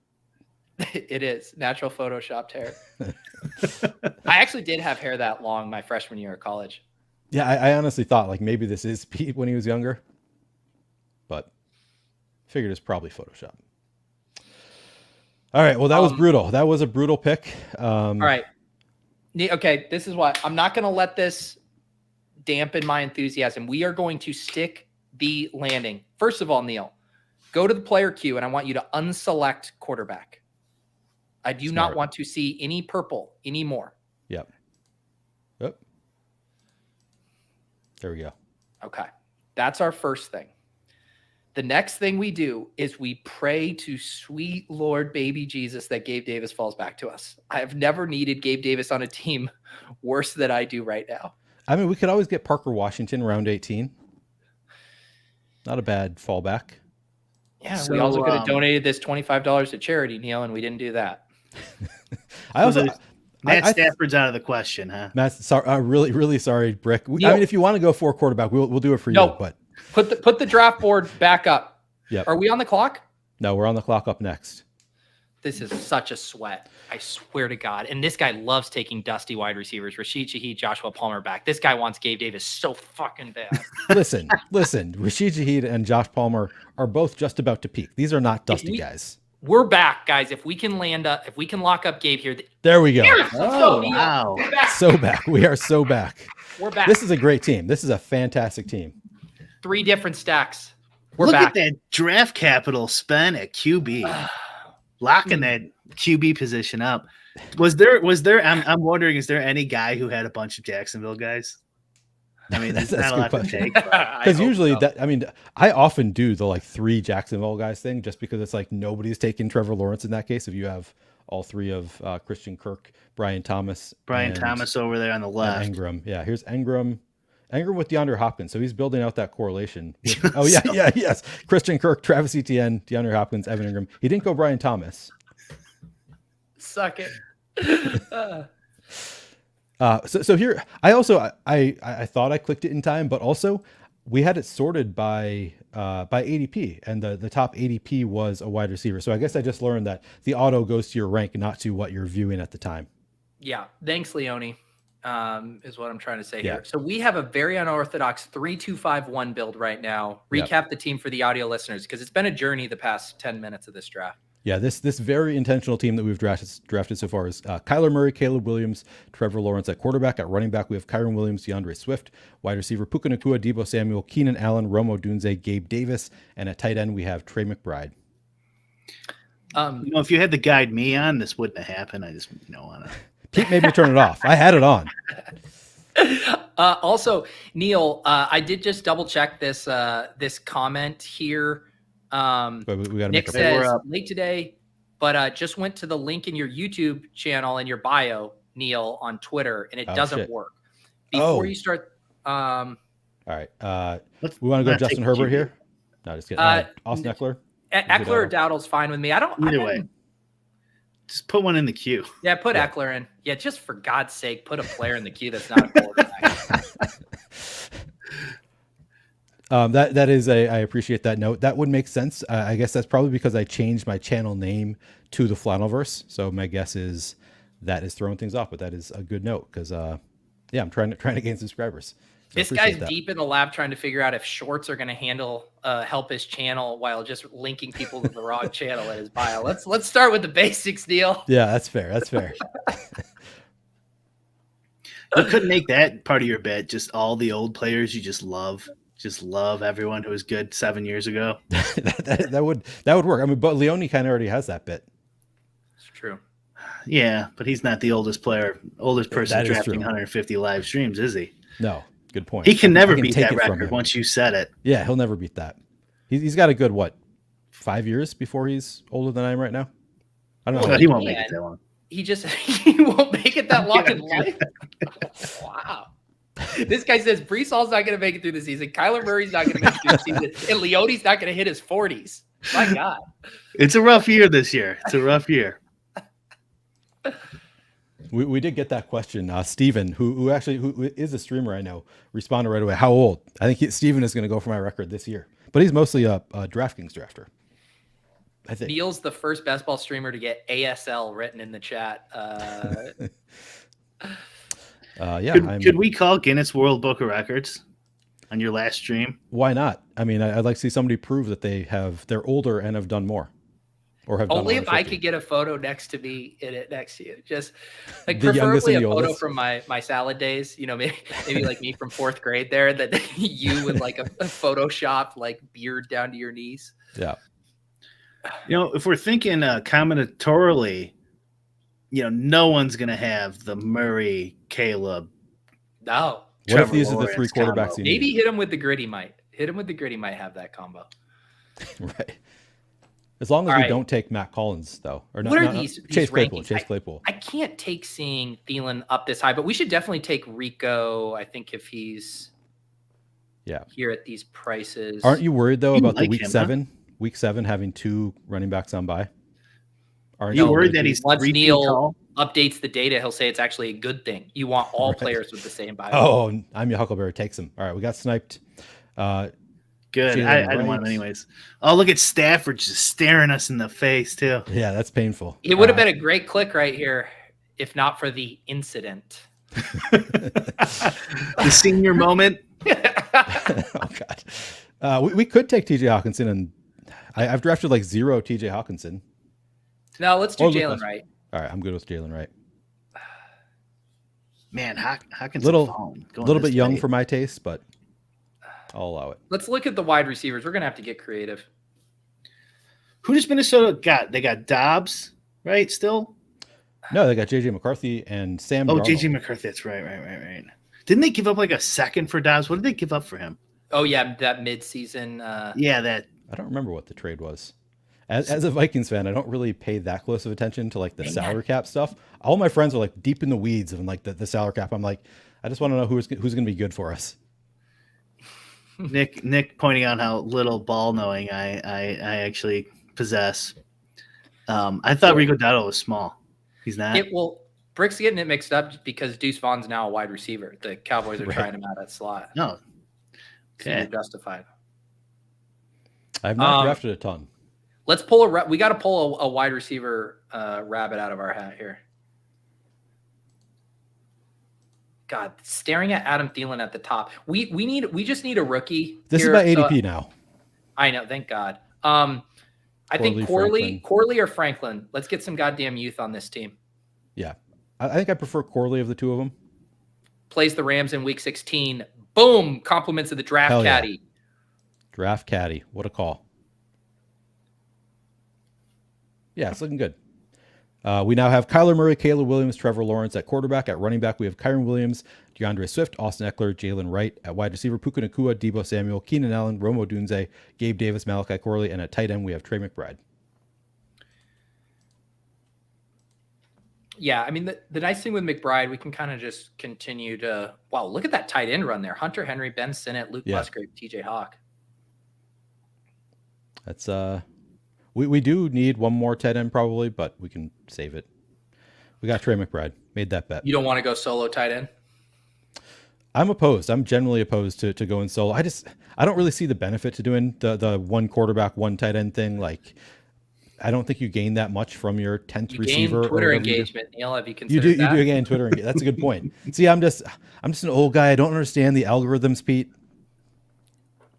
It is natural photoshopped hair. I actually did have hair that long my freshman year of college. Yeah, I honestly thought like maybe this is Pete when he was younger, but figured it's probably Photoshop. All right, well that was brutal. That was a brutal pick. All right, okay. This is what I'm not going to let this dampen my enthusiasm. We are going to stick the landing. First of all, Neil, go to the player queue, and I want you to unselect quarterback. I do not want to see any purple anymore. Yep. Yep. There we go. Okay. That's our first thing. The next thing we do is we pray to sweet Lord baby Jesus that Gabe Davis falls back to us. I have never needed Gabe Davis on a team worse than I do right now. I mean, we could always get Parker Washington round 18. Not a bad fallback. Yeah, So, we also could have donated this $25 to charity, Neil, and we didn't do that. Matt Stafford's out of the question, huh? Matt, sorry, really sorry, Brick. I mean, if you want to go for quarterback, we'll do it for you. But put the draft board back up. Yep. Are we on the clock? No, we're on the clock up next. This is such a sweat. I swear to God. And this guy loves taking dusty wide receivers. Rashid Shaheed, Joshua Palmer back. This guy wants Gabe Davis so fucking bad. Listen. Rashid Shaheed and Josh Palmer are both just about to peak. These are not dusty guys. We're back, guys. If we can lock up Gabe here. There we go. Wow. We're back. So back. We are so back. We're back. This is a great team. This is a fantastic team. 3 different stacks. We're Look back. at that draft capital spent at QB. Locking that QB position up. Was there I'm wondering, is there any guy who had a bunch of Jacksonville guys? I mean, that's not a lot to take. Because usually I often do the like 3 Jacksonville guys thing just because it's like nobody's taking Trevor Lawrence in that case. If you have all 3 of Christian Kirk, Brian Thomas over there on the left. Engram. Yeah, here's Engram with DeAndre Hopkins. So he's building out that correlation. Yes. Christian Kirk, Travis Etienne, DeAndre Hopkins, Evan Engram. He didn't go Brian Thomas. Suck it. So here, I thought I clicked it in time, but also we had it sorted by ADP, and the top ADP was a wide receiver. So I guess I just learned that the auto goes to your rank, not to what you're viewing at the time. Yeah. Thanks, Leone. Is what I'm trying to say here. So we have a very unorthodox 3-2-5-1 build right now. Recap the team for the audio listeners, because it's been a journey the past 10 minutes of this draft. Yeah, this very intentional team that we've drafted so far is Kyler Murray, Caleb Williams, Trevor Lawrence at quarterback. At running back, we have Kyron Williams, DeAndre Swift. Wide receiver, Puka Nacua, Deebo Samuel, Keenan Allen, Romo Dunze, Gabe Davis. And at tight end, we have Trey McBride. If you had to guide me on, this wouldn't have happened. I just want to. Pete made me turn it off. I had it on. Also, Neil, I did just double check this comment here. But we got to Nick make says late today, but just went to the link in your YouTube channel in your bio, Neil, on Twitter, and it doesn't work. Before you start, all right. We want to go Justin Herbert here. No, just kidding. Austin Eckler. Eckler or Dowdle's fine with me. Either way. Just put one in the queue. Yeah, put Eckler in. Yeah, just for God's sake, put a player in the queue that's not a quarterback. That is I appreciate that note. That would make sense. I guess that's probably because I changed my channel name to the Flannelverse. So my guess is that is throwing things off, but that is a good note because I'm trying to gain subscribers. This guy's deep in the lab trying to figure out if shorts are going to help his channel while just linking people to the wrong channel in his bio. Let's start with the basics, Neil. Yeah, that's fair. That's fair. You couldn't make that part of your bet just all the old players you just love. Just love everyone who was good 7 years ago. that would work. I mean, but Leone kind of already has that bit. It's true. Yeah, but he's not the oldest person drafting 150 live streams, is he? No. Good point. He can never beat that record once you set it. Yeah, he'll never beat that. He's got a good 5 years before he's older than I am right now. I don't know. Well, he won't make it that long. He won't make it that long in life. Wow. This guy says Brees Hall's not going to make it through the season. Kyler Murray's not going to make it through the season, and Leone's not going to hit his 40s. My God, it's a rough year this year. It's a rough year. We did get that question. Steven, who is a streamer I know, responded right away. How old? I think Steven is going to go for my record this year, but he's mostly a DraftKings drafter. I think Neil's the first best ball streamer to get ASL written in the chat. Could we call Guinness World Book of Records on your last stream? Why not? I mean, I'd like to see somebody prove that they're older and have done more. Or have only done if I could get a photo next to me in it next to you. Just like the preferably a photo from my salad days, maybe like me from 4th grade there, that you with like a Photoshop like beard down to your knees. Yeah. If we're thinking combinatorially, no one's going to have the Murray, Caleb. No. What if these are the 3 quarterbacks you need? Maybe hit him with the gritty might. Might have that combo. Right. As long as we don't take Matt Collins, though. Or what are these Chase rankings? Chase Claypool. I can't take seeing Thielen up this high, but we should definitely take Rico, I think, if he's here at these prices. Aren't you worried, though, about the Week 7? Huh? Week 7 having 2 running backs on bye? Aren't you worried that he's once Neil updates the data, he'll say it's actually a good thing. You want all players with the same bye. Oh, I'm your Huckleberry takes him. All right, we got sniped. Good. I didn't want him anyways. Oh, look at Stafford just staring us in the face, too. Yeah, that's painful. It would have been a great click right here if not for the incident. The senior moment. Oh, God. We could take TJ Hawkinson, and I've drafted like 0 TJ Hawkinson. No, let's do Jalen Wright. All right, I'm good with Jalen Wright. Man, Hawkinson. Little bit young for my taste, but I'll allow it. Let's look at the wide receivers. We're going to have to get creative. Who does Minnesota got? They got Dobbs, right, still? No, they got J.J. McCarthy and Sam Darnold. J.J. McCarthy. That's right. Didn't they give up like a second for Dobbs? What did they give up for him? Oh, yeah, that mid-season. I don't remember what the trade was. As a Vikings fan, I don't really pay that close of attention to like the salary cap stuff. All my friends are like deep in the weeds of like the salary cap. I'm like, I just want to know who's going to be good for us. Nick pointing out how little ball knowing I actually possess. I thought Rico Dowdle was small. He's not. Brick's getting it mixed up because Deuce Vaughn's now a wide receiver. The Cowboys are trying him out at slot. No. Okay. Justified. I've not drafted a ton. Let's pull we got to pull a wide receiver rabbit out of our hat here. God, staring at Adam Thielen at the top. We just need a rookie. This here. is my ADP now. I know, thank God. I think Corley or Franklin. Let's get some goddamn youth on this team. Yeah. I think I prefer Corley of the two of them. Plays the Rams in week 16. Boom. Compliments of the draft caddy. Yeah. Draft caddy. What a call. Yeah, it's looking good. We now have Kyler Murray, Caleb Williams, Trevor Lawrence at quarterback. At running back, we have Kyron Williams, DeAndre Swift, Austin Eckler, Jalen Wright. At wide receiver, Puka Nacua, Deebo Samuel, Keenan Allen, Rome Odunze, Gabe Davis, Malachi Corley. And at tight end, we have Trey McBride. Yeah, I mean, the nice thing with McBride, we can kind of just continue to, wow, look at that tight end run there. Hunter Henry, Ben Sinnott, Luke Musgrave, TJ Hawk. That's, we do need one more tight end probably, but we can save it. We got Trey McBride. Made that bet. You don't want to go solo tight end? I'm opposed. I'm generally opposed to going solo. I don't really see the benefit to doing the one quarterback, one tight end thing. Like, I don't think you gain that much from your 10th You receiver. gain Twitter or whatever engagement, Neil. Have you You considered do. that? You do gain Twitter engagement. That's a good point. See, I'm just an old guy. I don't understand the algorithms, Pete.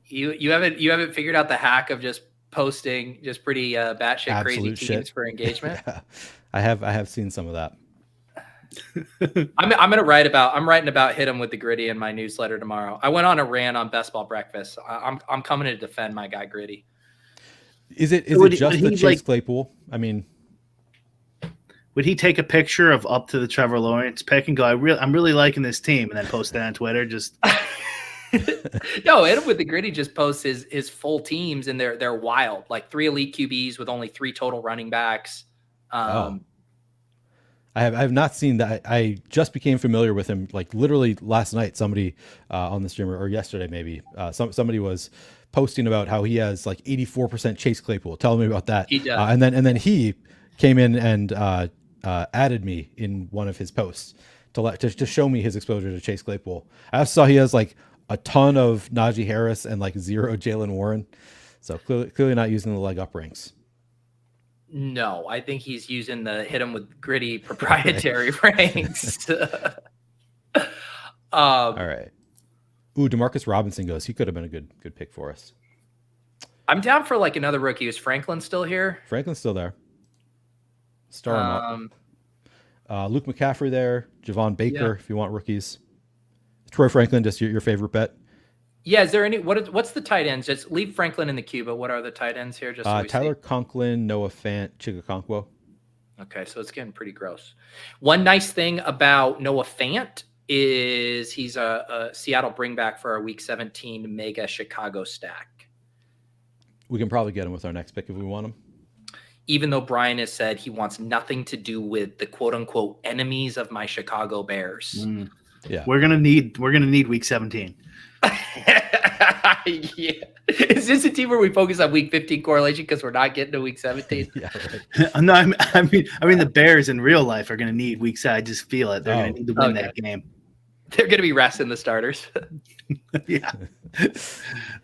You haven't figured out the hack of just posting just pretty batshit crazy Absolute teams shit. for engagement. Yeah. I have seen some of that. I'm writing about hit him with the gritty in my newsletter tomorrow. I went on a rant on Best Ball Breakfast. I'm coming to defend my guy Gritty. Is it just the Chase Claypool? I mean, would he take a picture of up to the Trevor Lawrence pick and go, I'm really liking this team, and then post it on Twitter? Just No, hit him with the gritty just posts his full teams, and they're wild. Like 3 elite QBs with only 3 total running backs. I have not seen that. I just became familiar with him like literally last night. Somebody on the stream or yesterday maybe somebody was posting about how he has like 84% Chase Claypool. Tell me about that. He does. And then he came in and added me in one of his posts to show me his exposure to Chase Claypool. I also saw he has like a ton of Najee Harris and like 0 Jalen Warren. So clearly not using the leg up ranks. No, I think he's using the hit him with gritty proprietary ranks. All right. Ooh, DeMarcus Robinson goes. He could have been a good pick for us. I'm down for like another rookie. Is Franklin still here? Franklin's still there. Star him up. Luke McCaffrey there. Javon Baker, if you want rookies. Troy Franklin, just your favorite bet. Yeah, is there any what's the tight ends? Just leave Franklin in the queue, but what are the tight ends here? Just so Tyler Conklin, Noah Fant, Chigakonkwo. Okay, so it's getting pretty gross. One nice thing about Noah Fant is he's a Seattle bringback for our Week 17 mega Chicago stack. We can probably get him with our next pick if we want him. Even though Brian has said he wants nothing to do with the quote unquote enemies of my Chicago Bears. Yeah, we're gonna need Week 17. Yeah. Is this a team where we focus on Week 15 correlation because we're not getting to Week 17? Yeah, right. No, I mean the Bears in real life are gonna need Week 7. I just feel it. They're gonna need to win that game. They're gonna be resting the starters. Yeah,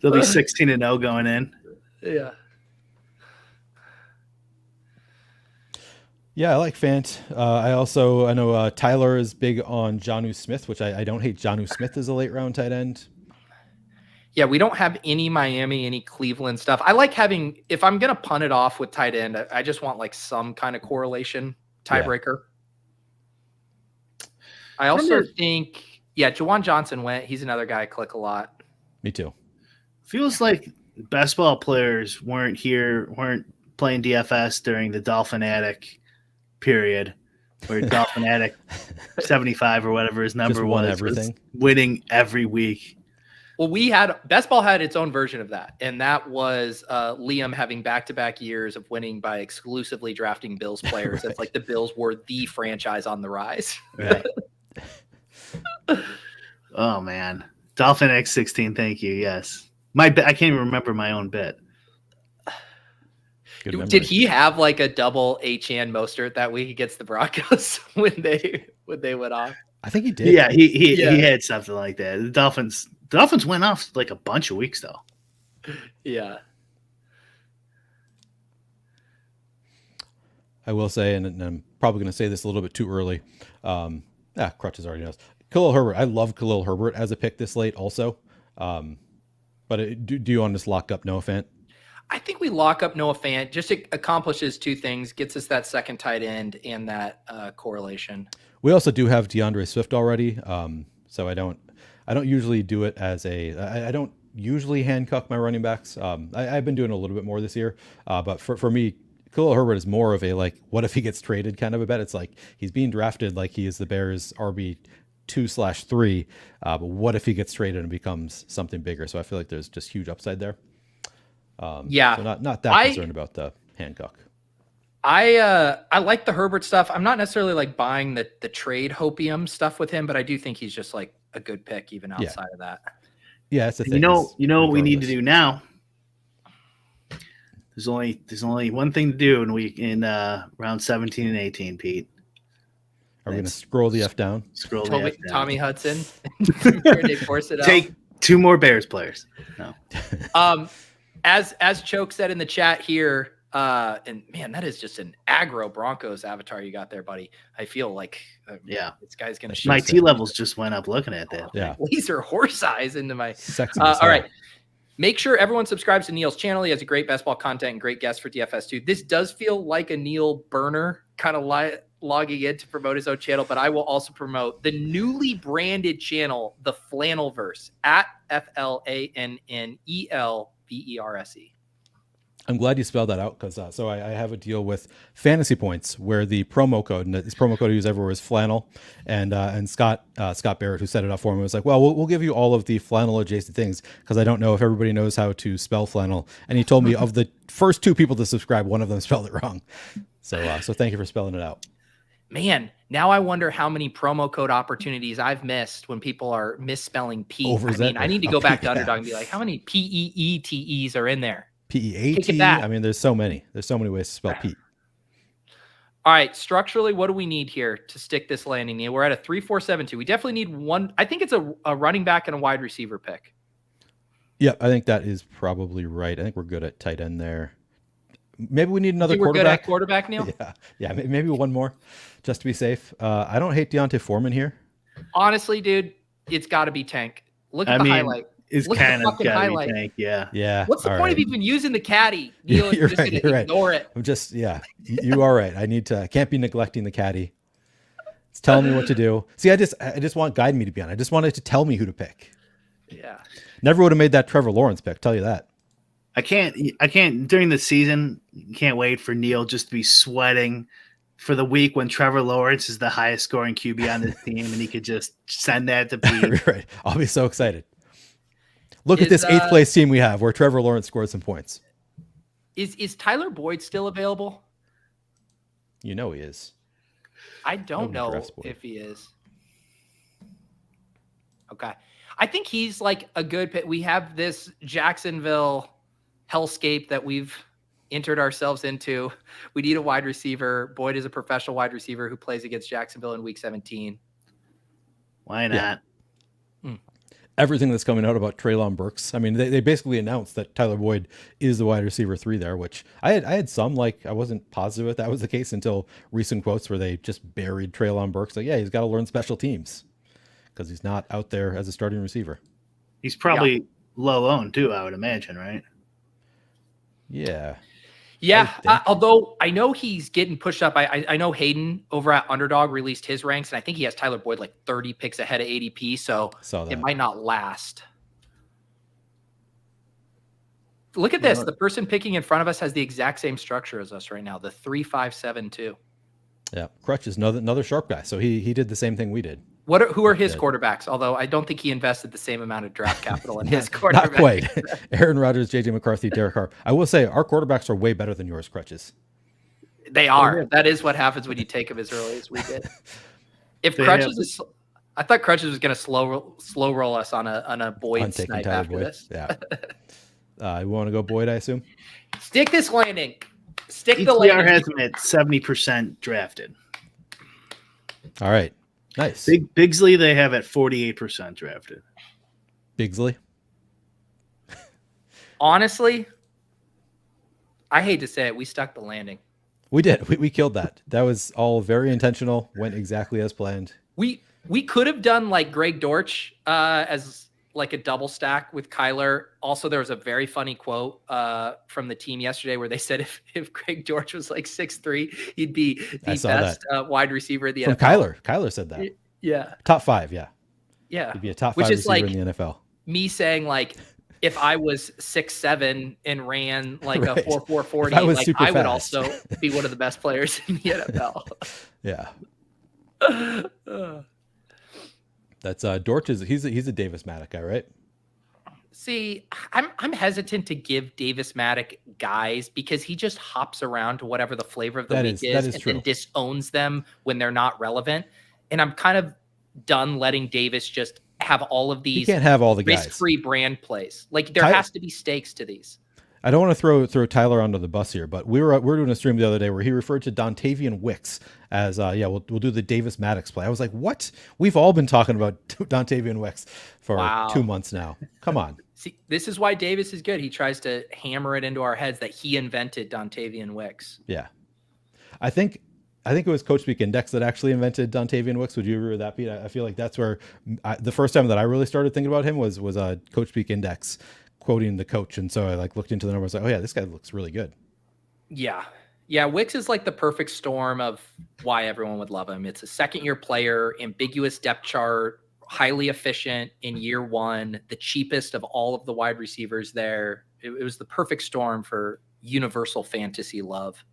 they'll be 16-0 going in. Yeah. Yeah, I like Fant. I know Tyler is big on Jonnu Smith, which I don't hate. Jonnu Smith as a late round tight end. Yeah, we don't have any Miami, any Cleveland stuff. I like having, if I'm going to punt it off with tight end, I just want like some kind of correlation tiebreaker. Yeah. I also think, Jawan Johnson went. He's another guy I click a lot. Me too. Feels like basketball players weren't playing DFS during the Dolphin Attic period, where Dolphin Attic 75 or whatever his number was winning every week. Well, Best Ball had its own version of that, and that was Liam having back-to-back years of winning by exclusively drafting Bills players. Right. It's like the Bills were the franchise on the rise. Right. Oh man, Dolphin X16. Thank you. Yes, I can't even remember my own bit. Did he have like a double HN Mostert that week against the Broncos when they went off? I think he did. Yeah, he had something like that. The Dolphins went off like a bunch of weeks though. Yeah. I will say, and I'm probably going to say this a little bit too early. Crutches already knows. Khalil Herbert. I love Khalil Herbert as a pick this late also. But do you want to just lock up Noah Fant? I think we lock up Noah Fant. Just accomplishes two things: gets us that second tight end and that correlation. We also do have DeAndre Swift already, so I don't usually do it as I don't usually handcuff my running backs. I've been doing a little bit more this year, but for me, Khalil Herbert is more of a like, what if he gets traded kind of a bet. It's like he's being drafted like he is the Bears RB 2/3, but what if he gets traded and becomes something bigger? So I feel like there's just huge upside there. So not that concerned about the handcuff. I like the Herbert stuff. I'm not necessarily like buying the trade hopium stuff with him, but I do think he's just like a good pick even outside of that. Yeah, that's the thing. You know what we need to do now? There's only one thing to do in round 17 and 18, Pete. Are we going to scroll the F down? Scroll the F down. Tommy Hudson. Force it Take 2 more Bears players. No. As Choke said in the chat here, And man, that is just an aggro Broncos avatar you got there, buddy. I feel like this guy's gonna shoot. My T levels just went up looking at that. Yeah. Laser horse eyes into my Sexy. all right. Make sure everyone subscribes to Neil's channel. He has a great best ball content and great guests for DFS2. This does feel like a Neil burner kind of logging in to promote his own channel, but I will also promote the newly branded channel, the Flannelverse, at FLANNELVERSE. I'm glad you spelled that out because so I have a deal with Fantasy Points where the promo code, and this promo code I use everywhere, is flannel, and Scott Barrett, who set it up for me, was like, well, we'll give you all of the flannel adjacent things because I don't know if everybody knows how to spell flannel, and he told me of the first 2 people to subscribe, one of them spelled it wrong. So thank you for spelling it out. Man, now I wonder how many promo code opportunities I've missed when people are misspelling Pete. Overzet, I need to go back to Underdog and be like, how many PEETEs are in there? PEAT. I mean, there's so many ways to spell Pete. All right, structurally, what do we need here to stick this landing? Neil? We're at a 3-4-7-2. We definitely need one. I think it's a running back and a wide receiver pick. Yeah, I think that is probably right. I think we're good at tight end there. Maybe we need another we're quarterback. Good at quarterback, Neil? Yeah, maybe one more just to be safe. I don't hate Deontay Foreman here. Honestly, dude, it's got to be Tank. Look at the highlight. It's kind of got to be Tank, yeah. What's the point of even using the caddy? Neil, you're just going to ignore it. I'm just, you are right. I can't be neglecting the caddy. It's telling me what to do. See, I just want Guide Me to be on. I just wanted to tell me who to pick. Yeah. Never would have made that Trevor Lawrence pick, tell you that. I can't during the season, can't wait for Neil just to be sweating for the week when Trevor Lawrence is the highest scoring QB on this team and he could just send that to Pete. Right. I'll be so excited. Look at this 8th place team we have where Trevor Lawrence scored some points. Is Tyler Boyd still available? You know he is. I don't know if he is. Okay. I think he's like a good pick. We have this Jacksonville hellscape that we've entered ourselves into. We need a wide receiver. Boyd is a professional wide receiver who plays against Jacksonville in week 17. Why not? Yeah. Everything that's coming out about Treylon Burks. I mean, they basically announced that Tyler Boyd is the wide receiver 3 there, which I had some, like, I wasn't positive that was the case until recent quotes where they just buried Treylon Burks. Like, yeah, he's got to learn special teams because he's not out there as a starting receiver. He's probably low owned too, I would imagine, right? Yeah. Yeah, although I know he's getting pushed up. I know Hayden over at Underdog released his ranks, and I think he has Tyler Boyd like 30 picks ahead of ADP, so it might not last. Look at this. The person picking in front of us has the exact same structure as us right now, the 3-5-7-2. Yeah, Crutch is another sharp guy, so he did the same thing we did. Who are his quarterbacks? Although I don't think he invested the same amount of draft capital in his quarterbacks. Not quite. Aaron Rodgers, JJ McCarthy, Derek Carr. I will say our quarterbacks are way better than yours, Crutches. They are. That is what happens when you take them as early as we did. If Crutches I thought Crutches was going to slow roll us on a Boyd snipe after Boyd. this. Yeah. You want to go Boyd, I assume? Stick this landing. Stick the ETR landing. has him at 70% drafted. All right. Nice. Bigsley, they have at 48% drafted. Bigsley? Honestly, I hate to say it, we stuck the landing. We did. We killed that. That was all very intentional. Went exactly as planned. We could have done like Greg Dortch as like a double stack with Kyler. Also, there was a very funny quote from the team yesterday where they said if Greg Dortch was like 6'3", he'd be the best wide receiver in the from NFL. Kyler said that. Yeah. Top 5, yeah. Yeah. He'd be a top 5 receiver in the NFL. Me saying like, if I was 6'7" and ran like a 4.40, like I would also be one of the best players in the NFL. Yeah. That's Dortch he's a Davis Maddock guy, right? See, I'm hesitant to give Davis Maddock guys because he just hops around to whatever the flavor of the week is and then disowns them when they're not relevant. And I'm kind of done letting Davis just have all of these. You can't have all the guys. Risk-free brand plays. Like there has to be stakes to these. I don't want to throw Tyler under the bus here, but we were doing a stream the other day where he referred to Dontavian Wicks as we'll do the Davis Maddox play. I was like, what? We've all been talking about Dontavian Wicks for 2 months now. Come on. See, this is why Davis is good. He tries to hammer it into our heads that he invented Dontavian Wicks. Yeah. I think it was Coach Speak Index that actually invented Dontavian Wicks. Would you agree with that, Pete? I feel like that's where the first time that I really started thinking about him was Coach Speak Index quoting the coach. And so I looked into the numbers, like, oh yeah, this guy looks really good. Yeah. Yeah. Wicks is like the perfect storm of why everyone would love him. It's a second-year player, ambiguous depth chart, highly efficient in year one, the cheapest of all of the wide receivers there. It was the perfect storm for universal fantasy love.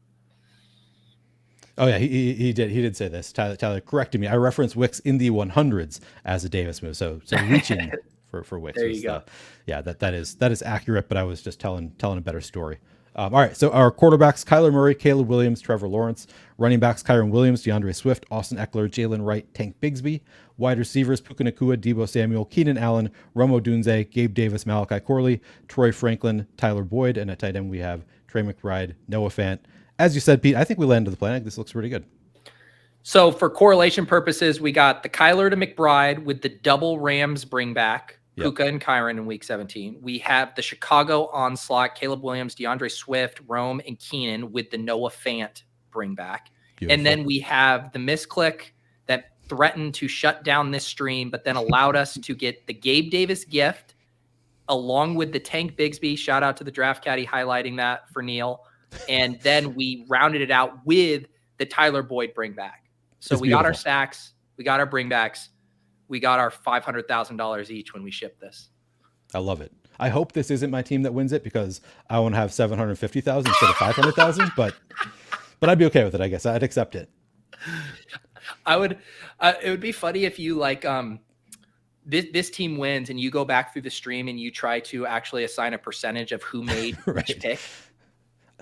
Oh yeah, he did say this. Tyler corrected me. I referenced Wicks in the 100s as a Davis move. So reaching for Wicks. There you go. That is accurate. But I was just telling a better story. All right. So our quarterbacks: Kyler Murray, Caleb Williams, Trevor Lawrence. Running backs: Kyron Williams, DeAndre Swift, Austin Eckler, Jalen Wright, Tank Bigsby. Wide receivers: Puka Nacua, Deebo Samuel, Keenan Allen, Romo Dunze, Gabe Davis, Malachi Corley, Troy Franklin, Tyler Boyd, and at tight end we have Trey McBride, Noah Fant. As you said, Pete, I think we landed the plan. This looks pretty good. So for correlation purposes, we got the Kyler to McBride with the double Rams bring back, Puka and Kyron in week 17. We have the Chicago onslaught, Caleb Williams, DeAndre Swift, Rome, and Keenan with the Noah Fant bring back. Beautiful. And then we have the misclick that threatened to shut down this stream, but then allowed us to get the Gabe Davis gift along with the Tank Bigsby. Shout out to the Draft Caddy highlighting that for Neil. And then we rounded it out with the Tyler Boyd bring back. So we got our stacks, we got our bringbacks, we got our $500,000 each when we ship this. I love it. I hope this isn't my team that wins it because I want to have 750,000 instead of 500,000. But I'd be okay with it. I guess I'd accept it. I would. It would be funny if you this team wins and you go back through the stream and you try to actually assign a percentage of who made right. each pick.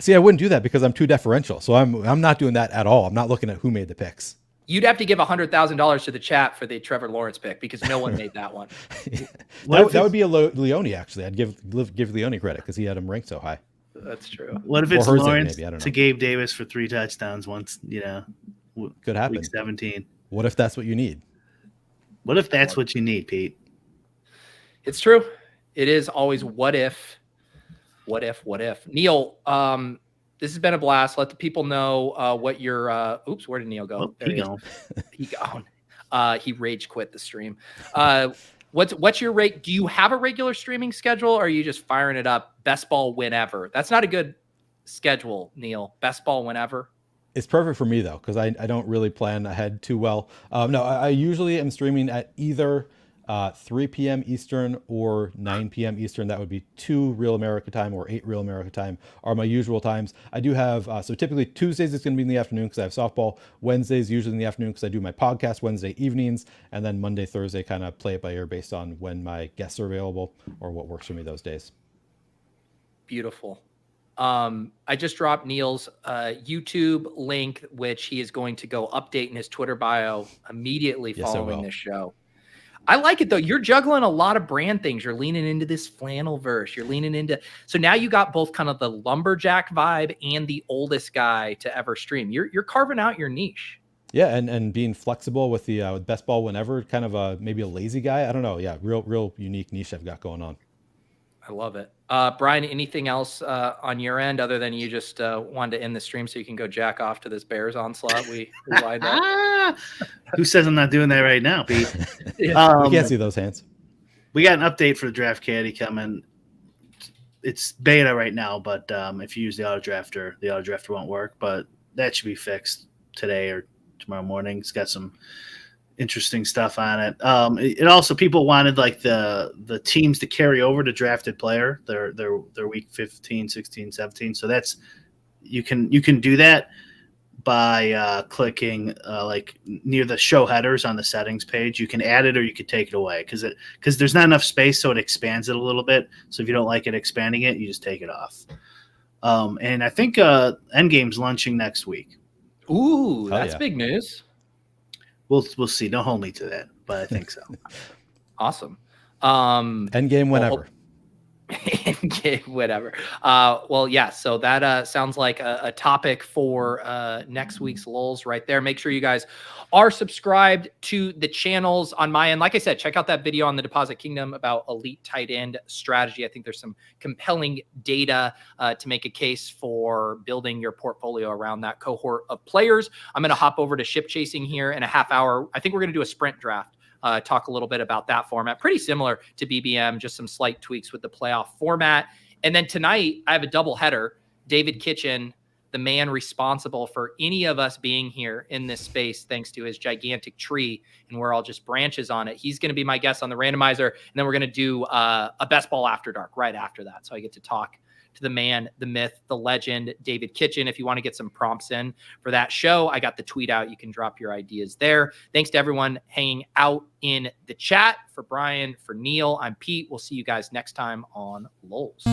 See, I wouldn't do that because I'm too deferential. So I'm not doing that at all. I'm not looking at who made the picks. You'd have to give $100,000 to the chat for the Trevor Lawrence pick because no one made that one. Yeah. That would be a Leone, actually. I'd give Leone credit because he had him ranked so high. That's true. What if it's Lawrence to Gabe Davis for 3 touchdowns once, could happen. Week 17. What if that's what you need? What if that's what you need, Pete? It's true. It is always what if. Neil, this has been a blast. Let the people know what your where did Neil go? Oh, there he gone. He rage quit the stream. What's your rate? Do you have a regular streaming schedule or are you just firing it up? Best ball whenever. That's not a good schedule, Neil. Best ball whenever. It's perfect for me though, because I don't really plan ahead too well. No, I usually am streaming at either 3 p.m. Eastern or 9 p.m. Eastern. That would be 2 Real America time or 8 Real America time are my usual times. I do have, so typically Tuesdays it's going to be in the afternoon because I have softball. Wednesdays usually in the afternoon because I do my podcast Wednesday evenings. And then Monday, Thursday kind of play it by ear based on when my guests are available or what works for me those days. Beautiful. I just dropped Neil's YouTube link, which he is going to go update in his Twitter bio immediately following this show. I like it though. You're juggling a lot of brand things. You're leaning into this flannel verse. You're leaning into, so now you got both kind of the lumberjack vibe and the oldest guy to ever stream. You're carving out your niche. Yeah, and being flexible with the with best ball whenever, kind of maybe a lazy guy. I don't know. Yeah, real unique niche I've got going on. I love it. Brian, anything else on your end other than you just wanted to end the stream so you can go jack off to this Bears onslaught we lined up? Who says I'm not doing that right now, Pete? We can't see those hands. We got an update for the Draft Caddy coming. It's beta right now, but if you use the auto drafter won't work, but that should be fixed today or tomorrow morning. It's got some interesting stuff on it. It also, people wanted like the teams to carry over to drafted player, their week 15, 16, 17. So that's, you can do that by clicking like near the show headers on the settings page. You can add it or you could take it away because there's not enough space, so it expands it a little bit. So if you don't like it expanding it, you just take it off. And I think Endgame's launching next week. Ooh, that's big news. We'll see. Don't hold me to that, but I think so. Awesome. Endgame whenever. Whatever. Well, yeah. So that sounds like a topic for next week's LOLz right there. Make sure you guys are subscribed to the channels on my end. Like I said, check out that video on the Deposit Kingdom about elite tight end strategy. I think there's some compelling data to make a case for building your portfolio around that cohort of players. I'm going to hop over to ship chasing here in a half hour. I think we're going to do a sprint draft. Talk a little bit about that format. Pretty similar to BBM, just some slight tweaks with the playoff format. And then tonight, I have a double header. David Kitchen, the man responsible for any of us being here in this space, thanks to his gigantic tree, and we're all just branches on it. He's going to be my guest on the randomizer, and then we're going to do a best ball after dark right after that. So I get to talk to the man, the myth, the legend, David Kitchen. If you want to get some prompts in for that show, I got the tweet out. You can drop your ideas there. Thanks to everyone hanging out in the chat. For Brian, for Neil, I'm Pete. We'll see you guys next time on LOLz.